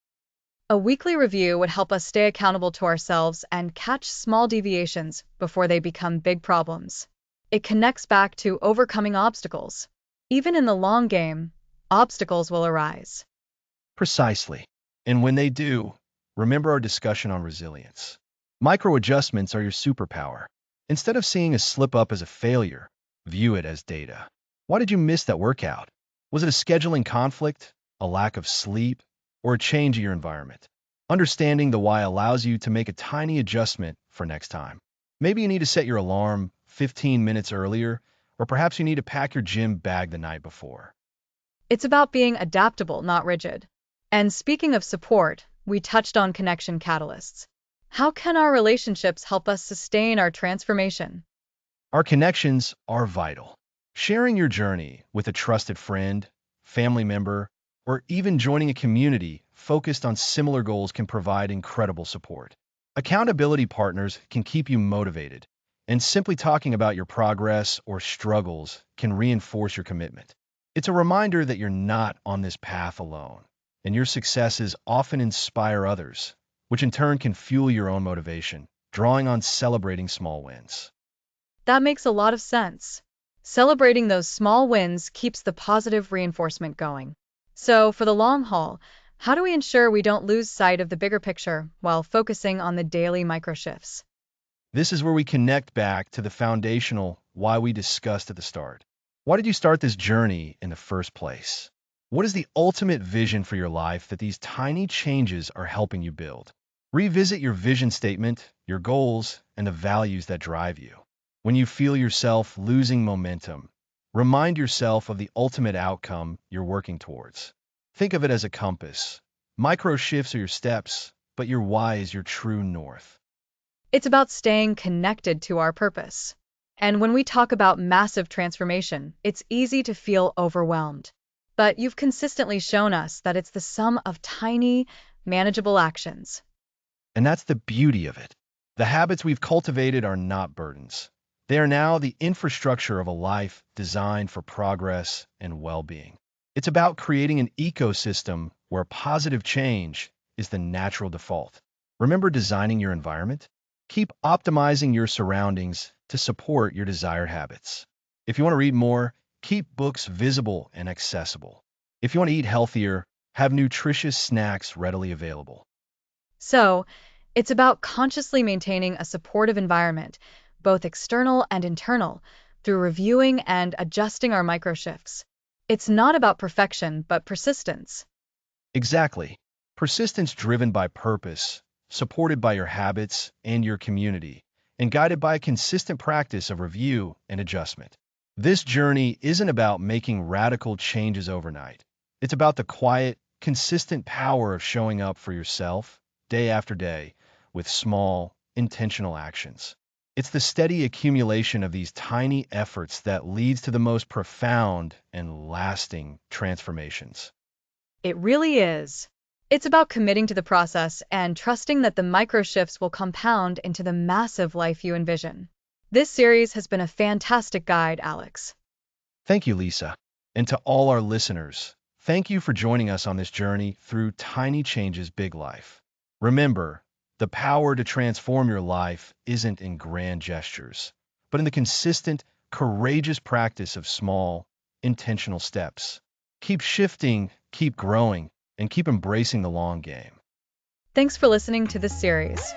A weekly review would help us stay accountable to ourselves and catch small deviations before they become big problems. It connects back to overcoming obstacles. Even in the long game, obstacles will arise. Precisely. And when they do, remember our discussion on resilience. Micro adjustments are your superpower. Instead of seeing a slip up as a failure, view it as data. Why did you miss that workout? Was it a scheduling conflict, a lack of sleep, or a change in your environment? Understanding the why allows you to make a tiny adjustment for next time. Maybe you need to set your alarm 15 minutes earlier, or perhaps you need to pack your gym bag the night before. It's about being adaptable, not rigid. And speaking of support, we touched on connection catalysts. How can our relationships help us sustain our transformation? Our connections are vital. Sharing your journey with a trusted friend, family member, or even joining a community focused on similar goals can provide incredible support. Accountability partners can keep you motivated, and simply talking about your progress or struggles can reinforce your commitment. It's a reminder that you're not on this path alone, and your successes often inspire others, which in turn can fuel your own motivation, drawing on celebrating small wins. That makes a lot of sense. Celebrating those small wins keeps the positive reinforcement going. So, for the long haul, how do we ensure we don't lose sight of the bigger picture while focusing on the daily microshifts? This is where we connect back to the foundational why we discussed at the start. Why did you start this journey in the first place? What is the ultimate vision for your life that these tiny changes are helping you build? Revisit your vision statement, your goals, and the values that drive you. When you feel yourself losing momentum, remind yourself of the ultimate outcome you're working towards. Think of it as a compass. Micro shifts are your steps, but your why is your true north. It's about staying connected to our purpose. And when we talk about massive transformation, it's easy to feel overwhelmed. But you've consistently shown us that it's the sum of tiny, manageable actions. And that's the beauty of it. The habits we've cultivated are not burdens. They are now the infrastructure of a life designed for progress and well-being. It's about creating an ecosystem where positive change is the natural default. Remember designing your environment? Keep optimizing your surroundings to support your desired habits. If you want to read more, keep books visible and accessible. If you want to eat healthier, have nutritious snacks readily available. So, it's about consciously maintaining a supportive environment, both external and internal, through reviewing and adjusting our microshifts. It's not about perfection, but persistence. Exactly. Persistence driven by purpose supported by your habits and your community, and guided by a consistent practice of review and adjustment. This journey isn't about making radical changes overnight. It's about the quiet, consistent power of showing up for yourself day after day with small, intentional actions. It's the steady accumulation of these tiny efforts that leads to the most profound and lasting transformations. It really is. It's about committing to the process and trusting that the micro shifts will compound into the massive life you envision. This series has been a fantastic guide, Alex. Thank you, Lisa. And to all our listeners, thank you for joining us on this journey through Tiny Changes Big Life. Remember, the power to transform your life isn't in grand gestures, but in the consistent, courageous practice of small, intentional steps. Keep shifting, keep growing, and keep embracing the long game. Thanks for listening to this series.